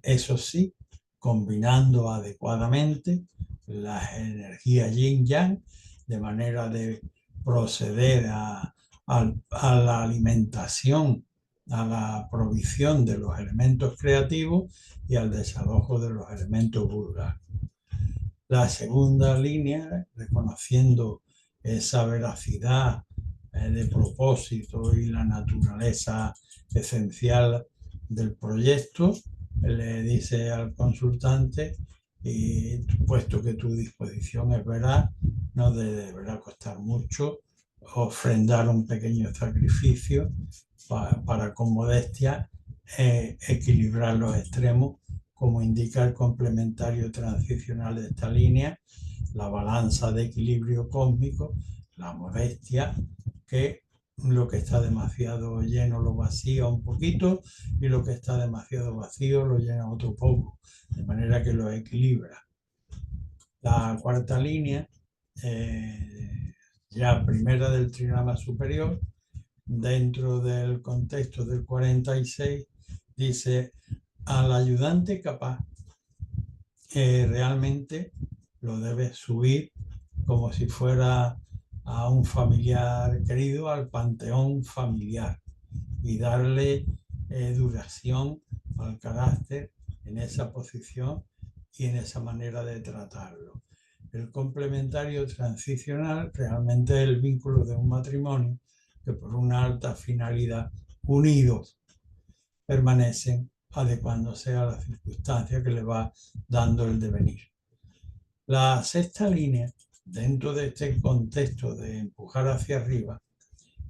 eso sí, combinando adecuadamente las energías yin-yang, de manera de proceder a la alimentación, a la provisión de los elementos creativos y al desalojo de los elementos vulgares. La segunda línea, reconociendo esa veracidad de propósito y la naturaleza esencial del proyecto, le dice al consultante, y puesto que tu disposición es veraz, no deberá costar mucho ofrendar un pequeño sacrificio para con modestia equilibrar los extremos, como indica el complementario transicional de esta línea, la balanza de equilibrio cósmico, la modestia, que lo que está demasiado lleno lo vacía un poquito y lo que está demasiado vacío lo llena otro poco, de manera que lo equilibra. La cuarta línea, ya primera del trigrama superior, dentro del contexto del 46, dice: al ayudante capaz realmente lo debes subir como si fuera a un familiar querido, al panteón familiar, y darle duración al carácter en esa posición y en esa manera de tratarlo. El complementario transicional realmente es el vínculo de un matrimonio que por una alta finalidad unidos permanecen adecuándose a las circunstancias que le va dando el devenir. La sexta línea, dentro de este contexto de empujar hacia arriba,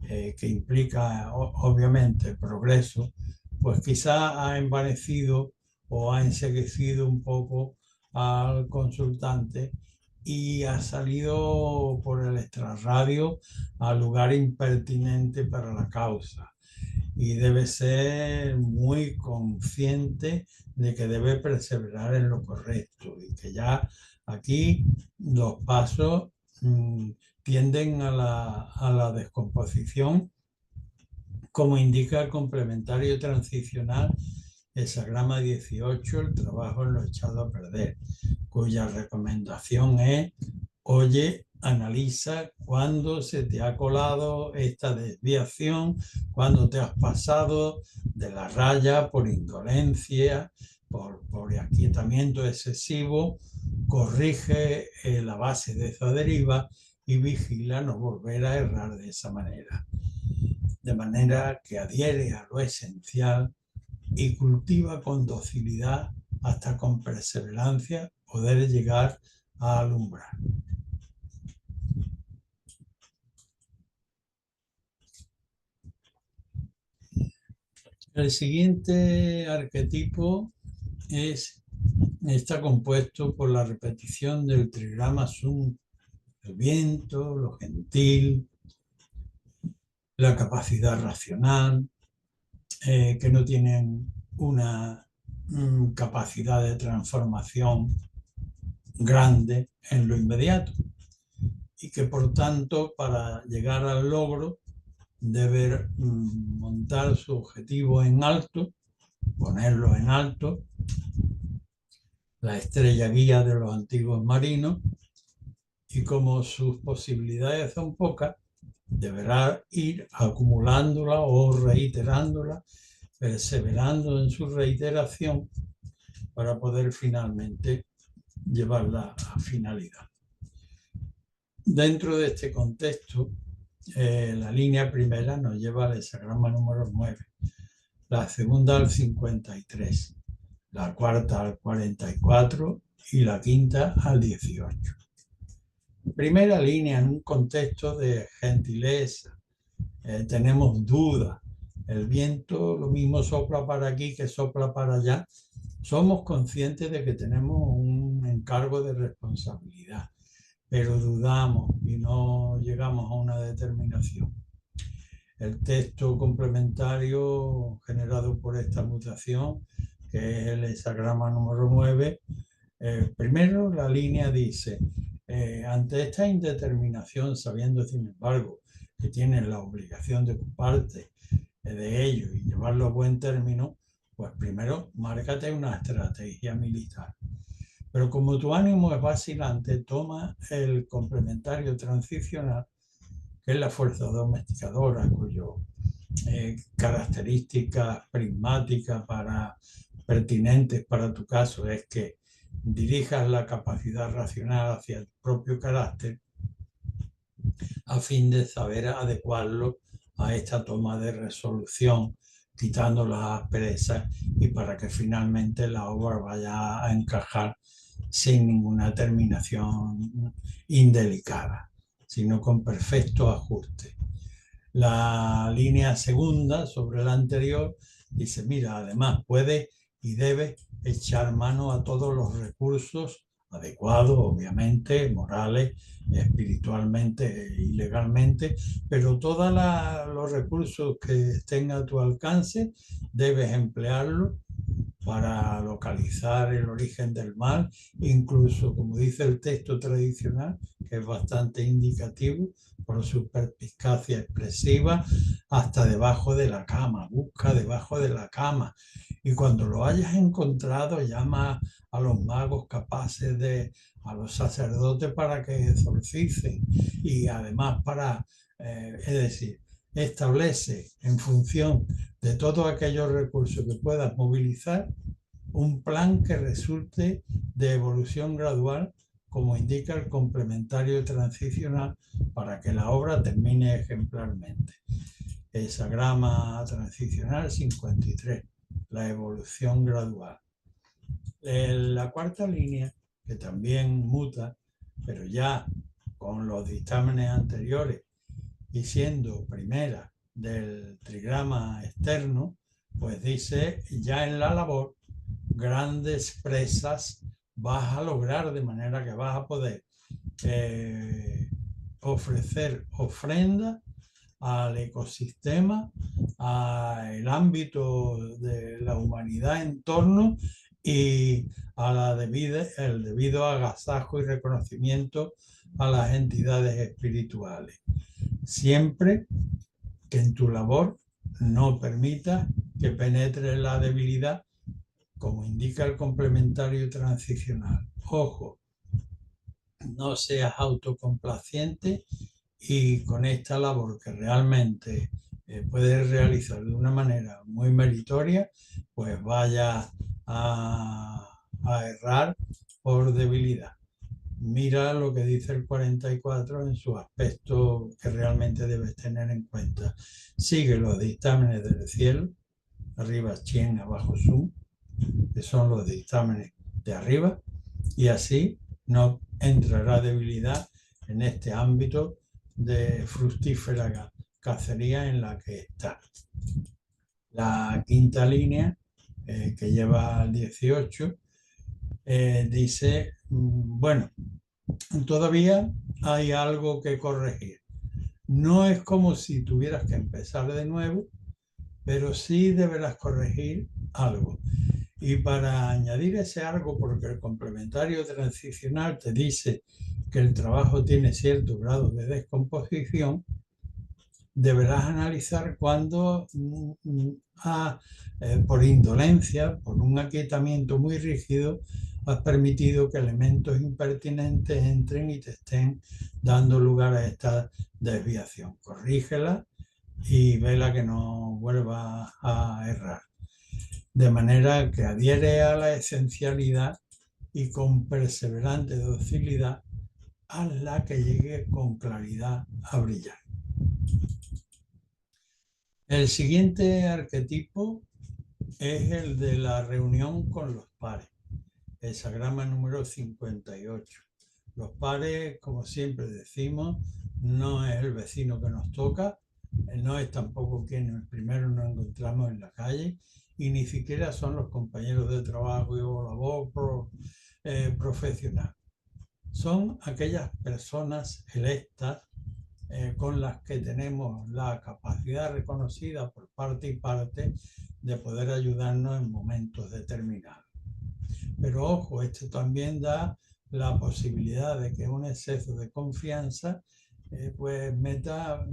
que implica obviamente progreso, pues quizá ha envanecido o ha enseguecido un poco al consultante y ha salido por el extrarradio al lugar impertinente para la causa. Y debe ser muy consciente de que debe perseverar en lo correcto y que ya aquí los pasos tienden a la descomposición, como indica el complementario transicional hexagrama 18, el trabajo en lo echado a perder, cuya recomendación es: oye, analiza cuándo se te ha colado esta desviación, cuándo te has pasado de la raya por indolencia, por aquietamiento excesivo, corrige la base de esa deriva y vigila no volver a errar de esa manera. De manera que adhiere a lo esencial y cultiva con docilidad hasta con perseverancia poder llegar a alumbrar. El siguiente arquetipo está compuesto por la repetición del trigrama Sun, el viento, lo gentil, la capacidad racional, que no tienen una capacidad de transformación grande en lo inmediato y que por tanto para llegar al logro debe montar su objetivo en alto, ponerlo en alto, la estrella guía de los antiguos marinos, y como sus posibilidades son pocas, deberá ir acumulándola o reiterándola, perseverando en su reiteración para poder finalmente llevarla a finalidad. Dentro de este contexto, la línea primera nos lleva al hexagrama número 9, la segunda al 53, la cuarta al 44 y la quinta al 18. Primera línea en un contexto de gentileza, tenemos duda, el viento lo mismo sopla para aquí que sopla para allá, somos conscientes de que tenemos un encargo de responsabilidad, pero dudamos y no llegamos a una determinación. El texto complementario generado por esta mutación, que es el hexagrama número 9, primero la línea dice: ante esta indeterminación, sabiendo sin embargo que tienes la obligación de ocuparte de ello y llevarlo a buen término, pues primero márcate una estrategia militar. Pero como tu ánimo es vacilante, toma el complementario transicional, que es la fuerza domesticadora, cuyo características prismáticas pertinentes para tu caso es que dirijas la capacidad racional hacia el propio carácter a fin de saber adecuarlo a esta toma de resolución, quitando las asperezas y para que finalmente la obra vaya a encajar sin ninguna terminación indelicada, sino con perfecto ajuste. La línea segunda sobre la anterior dice: mira, además puedes y debes echar mano a todos los recursos adecuados, obviamente, morales, espiritualmente y legalmente, pero todos los recursos que estén a tu alcance debes emplearlos para localizar el origen del mal, incluso, como dice el texto tradicional, que es bastante indicativo por su perspicacia expresiva, hasta debajo de la cama, busca debajo de la cama. Y cuando lo hayas encontrado, llama a los magos capaces a los sacerdotes para que exorcicen. Y además es decir, establece en función de todos aquellos recursos que puedas movilizar un plan que resulte de evolución gradual, como indica el complementario transicional, para que la obra termine ejemplarmente. Hesagrama transicional 53, la evolución gradual. La cuarta línea, que también muta, pero ya con los dictámenes anteriores y siendo primera del trigrama externo, pues dice, ya en la labor, grandes presas vas a lograr, de manera que vas a poder ofrecer ofrenda al ecosistema, al ámbito de la humanidad en torno y a el debido agasajo y reconocimiento a las entidades espirituales. Siempre que en tu labor no permitas que penetre la debilidad, como indica el complementario transicional. Ojo, no seas autocomplaciente y con esta labor que realmente puedes realizar de una manera muy meritoria, pues vaya a errar por debilidad. Mira lo que dice el 44 en su aspecto que realmente debes tener en cuenta. Sigue los dictámenes del cielo, arriba Chien, abajo Sun, que son los dictámenes de arriba, y así no entrará debilidad en este ámbito de fructífera cacería en la que está. La quinta línea, que lleva al 18, dice, bueno, todavía hay algo que corregir. No es como si tuvieras que empezar de nuevo, pero sí deberás corregir algo. Y para añadir ese algo, porque el complementario transicional te dice que el trabajo tiene cierto grado de descomposición, deberás analizar cuando por indolencia, por un aquietamiento muy rígido, has permitido que elementos impertinentes entren y te estén dando lugar a esta desviación. Corrígela y vela que no vuelva a errar. De manera que adhiere a la esencialidad y con perseverante docilidad a la que llegue con claridad a brillar. El siguiente arquetipo es el de la reunión con los pares, el hesagrama número 58. Los pares, como siempre decimos, no es el vecino que nos toca, no es tampoco quien primero nos encontramos en la calle, y ni siquiera son los compañeros de trabajo o labor profesional. Son aquellas personas electas con las que tenemos la capacidad reconocida por parte y parte de poder ayudarnos en momentos determinados. Pero ojo, esto también da la posibilidad de que un exceso de confianza pues meta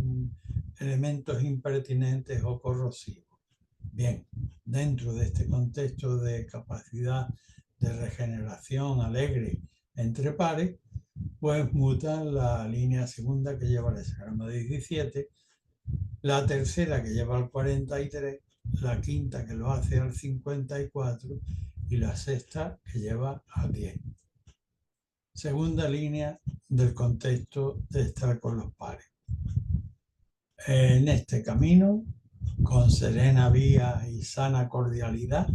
elementos impertinentes o corrosivos. Bien, dentro de este contexto de capacidad de regeneración alegre entre pares, pues muta la línea segunda que lleva el hesagrama 17, la tercera que lleva al 43, la quinta que lo hace al 54 y la sexta que lleva al 10. Segunda línea del contexto de estar con los pares. En este camino, con serena vía y sana cordialidad,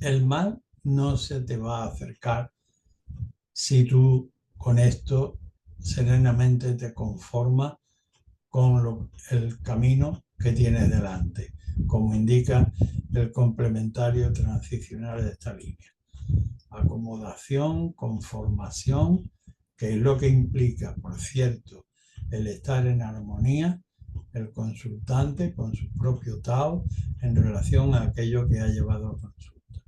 el mal no se te va a acercar si tú con esto serenamente te conformas con el camino que tienes delante, como indica el complementario transicional de esta línea. Acomodación, conformación, que es lo que implica, por cierto, el estar en armonía, el consultante con su propio Tao en relación a aquello que ha llevado a consulta.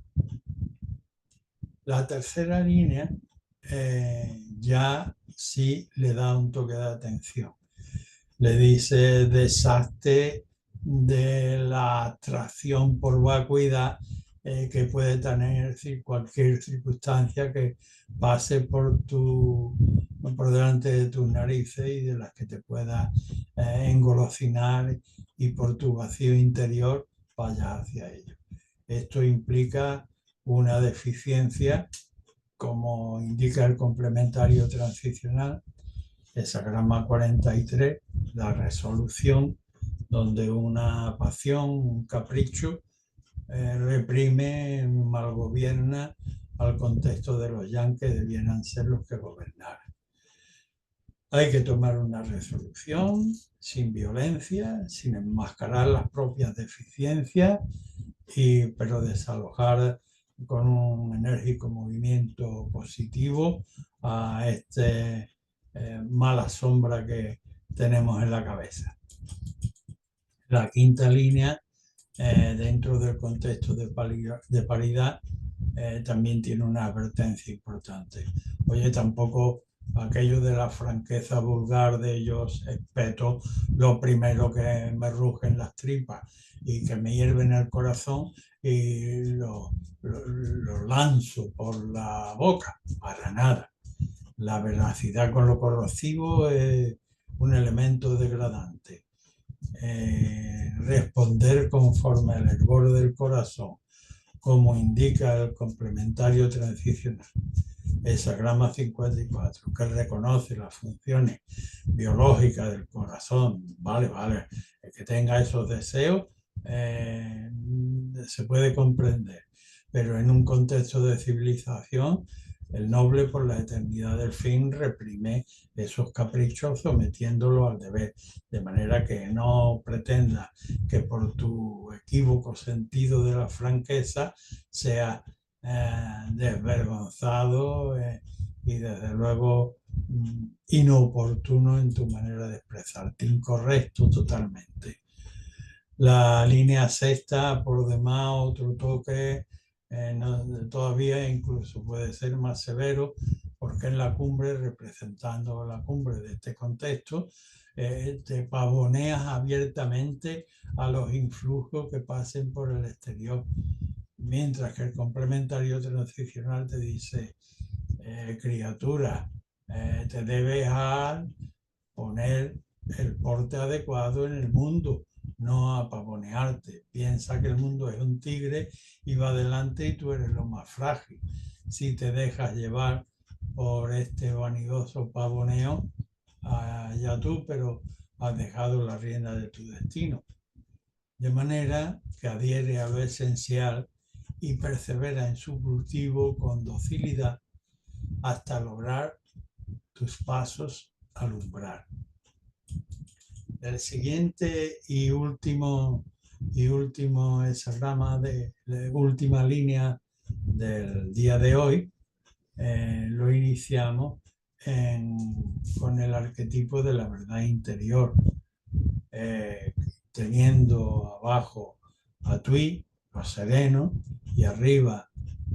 La tercera línea ya sí le da un toque de atención. Le dice deshazte de la atracción por vacuidad que puede tener cualquier circunstancia que pase por delante de tus narices y de las que te pueda engolosinar y por tu vacío interior vayas hacia ello. Esto implica una deficiencia, como indica el complementario transicional, hesagrama 43, la resolución, donde una pasión, un capricho, reprime, malgobierna al contexto de los yang que debieran ser los que gobernaran. Hay que tomar una resolución sin violencia, sin enmascarar las propias deficiencias, pero desalojar con un enérgico movimiento positivo a este mala sombra que tenemos en la cabeza. La quinta línea, dentro del contexto de paridad, también tiene una advertencia importante. Oye, tampoco aquello de la franqueza vulgar de ellos espeto, lo primero que me ruge en las tripas y que me hierve en el corazón y lo lanzo por la boca, para nada. La veracidad con lo corrosivo es un elemento degradante. Responder conforme al hervor del corazón, como indica el complementario transicional, hesagrama 54, que reconoce las funciones biológicas del corazón, vale, el que tenga esos deseos se puede comprender, pero en un contexto de civilización, el noble por la eternidad del fin reprime esos caprichos sometiéndolo al deber, de manera que no pretenda que por tu equívoco sentido de la franqueza sea desvergonzado y desde luego inoportuno en tu manera de expresarte, incorrecto totalmente. La línea sexta, por demás, otro toque, todavía incluso puede ser más severo, porque en la cumbre, representando la cumbre de este contexto, te pavoneas abiertamente a los influjos que pasen por el exterior, mientras que el complementario transicional te dice, criatura, te debes a poner el porte adecuado en el mundo, no a pavonearte. Piensa que el mundo es un tigre y va adelante y tú eres lo más frágil. Si te dejas llevar por este vanidoso pavoneo, ya tú, pero has dejado la rienda de tu destino. De manera que adhiere a lo esencial y persevera en su cultivo con docilidad hasta lograr tus pasos al umbral. El siguiente y último hesagrama de última línea del día de hoy lo iniciamos con el arquetipo de la verdad interior, teniendo abajo a Tui, lo sereno, y arriba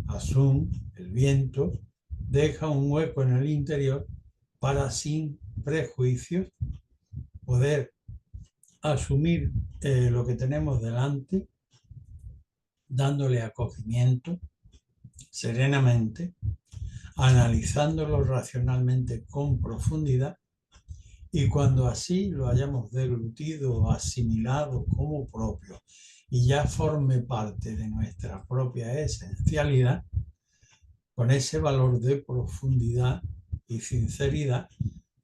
a Sun, el viento, deja un hueco en el interior para, sin prejuicios, poder asumir lo que tenemos delante, dándole acogimiento serenamente, analizándolo racionalmente con profundidad, y cuando así lo hayamos deglutido, asimilado como propio y ya forme parte de nuestra propia esencialidad, con ese valor de profundidad y sinceridad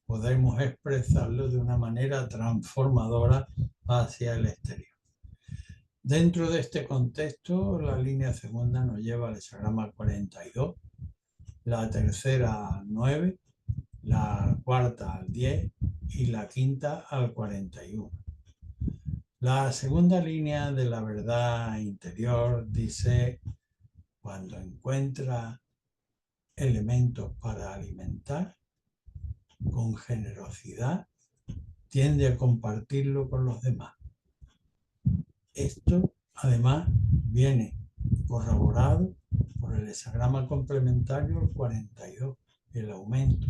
podemos expresarlo de una manera transformadora hacia el exterior. Dentro de este contexto, la línea segunda nos lleva al hesagrama 42, la tercera al 9, la cuarta al 10 y la quinta al 41. La segunda línea de la verdad interior dice: cuando encuentra elementos para alimentar, con generosidad, tiende a compartirlo con los demás. Esto, además, viene corroborado por el hesagrama complementario 42, el aumento,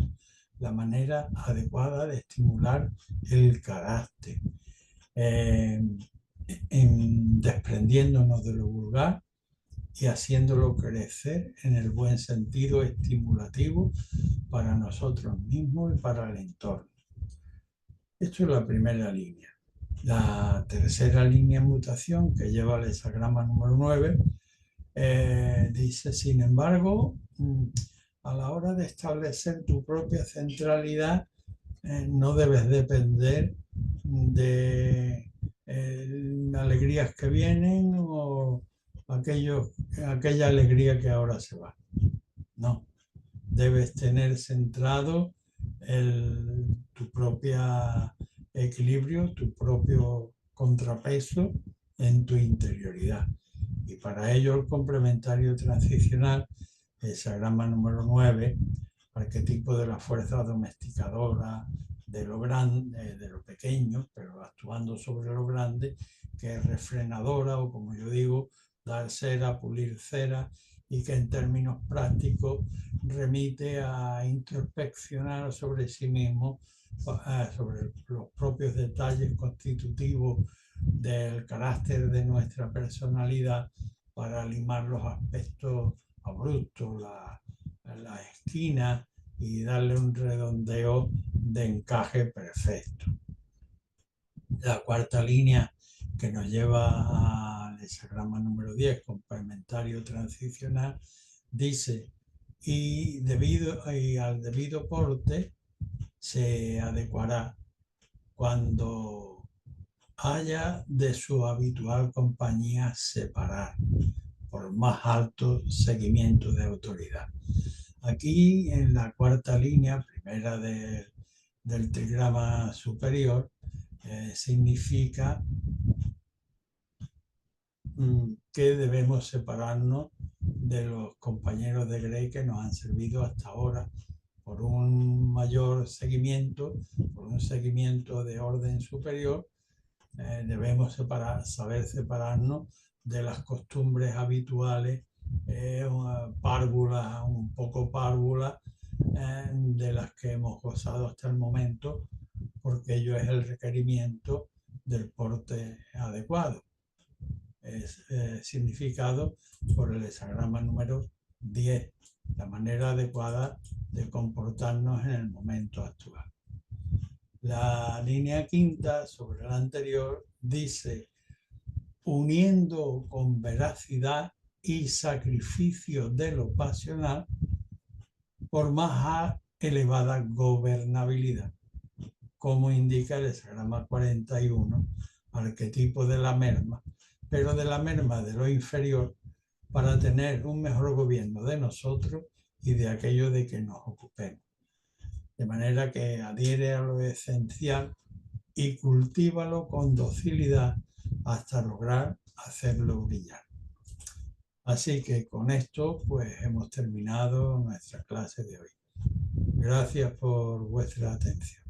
la manera adecuada de estimular el carácter, desprendiéndonos de lo vulgar y haciéndolo crecer en el buen sentido estimulativo para nosotros mismos y para el entorno. Esto es la primera línea. La tercera línea de mutación, que lleva el hexagrama número 9, dice, sin embargo, a la hora de establecer tu propia centralidad, no debes depender de alegrías que vienen o aquella alegría que ahora se va. No, debes tener centrado tu propio equilibrio, tu propio contrapeso en tu interioridad. Y para ello el complementario transicional, el hexagrama número 9, arquetipo de la fuerza domesticadora, de lo grande, de lo pequeño, pero actuando sobre lo grande, que es refrenadora o, como yo digo, dar cera, pulir cera, y que en términos prácticos remite a introspeccionar sobre sí mismo, sobre los propios detalles constitutivos del carácter de nuestra personalidad, para limar los aspectos abruptos, la esquina, y darle un redondeo de encaje perfecto. La cuarta línea, que nos lleva al hexagrama número 10, complementario transicional, dice, y al debido porte se adecuará cuando haya de su habitual compañía separar por más alto seguimiento de autoridad. Aquí en la cuarta línea, primera del trigrama superior, significa que debemos separarnos de los compañeros de grey que nos han servido hasta ahora por un mayor seguimiento, por un seguimiento de orden superior. Debemos saber separarnos de las costumbres habituales, párvulas, un poco párvulas, de las que hemos gozado hasta el momento, porque ello es el requerimiento del porte adecuado. Es significado por el hexagrama número 10, la manera adecuada de comportarnos en el momento actual. La línea quinta, sobre la anterior, dice, uniendo con veracidad y sacrificio de lo pasional por más elevada gobernabilidad, como indica el hexagrama 41, arquetipo de la merma, pero de la merma de lo inferior, para tener un mejor gobierno de nosotros y de aquello de que nos ocupemos. De manera que adhiere a lo esencial y cultívalo con docilidad hasta lograr hacerlo brillar. Así que con esto pues hemos terminado nuestra clase de hoy. Gracias por vuestra atención.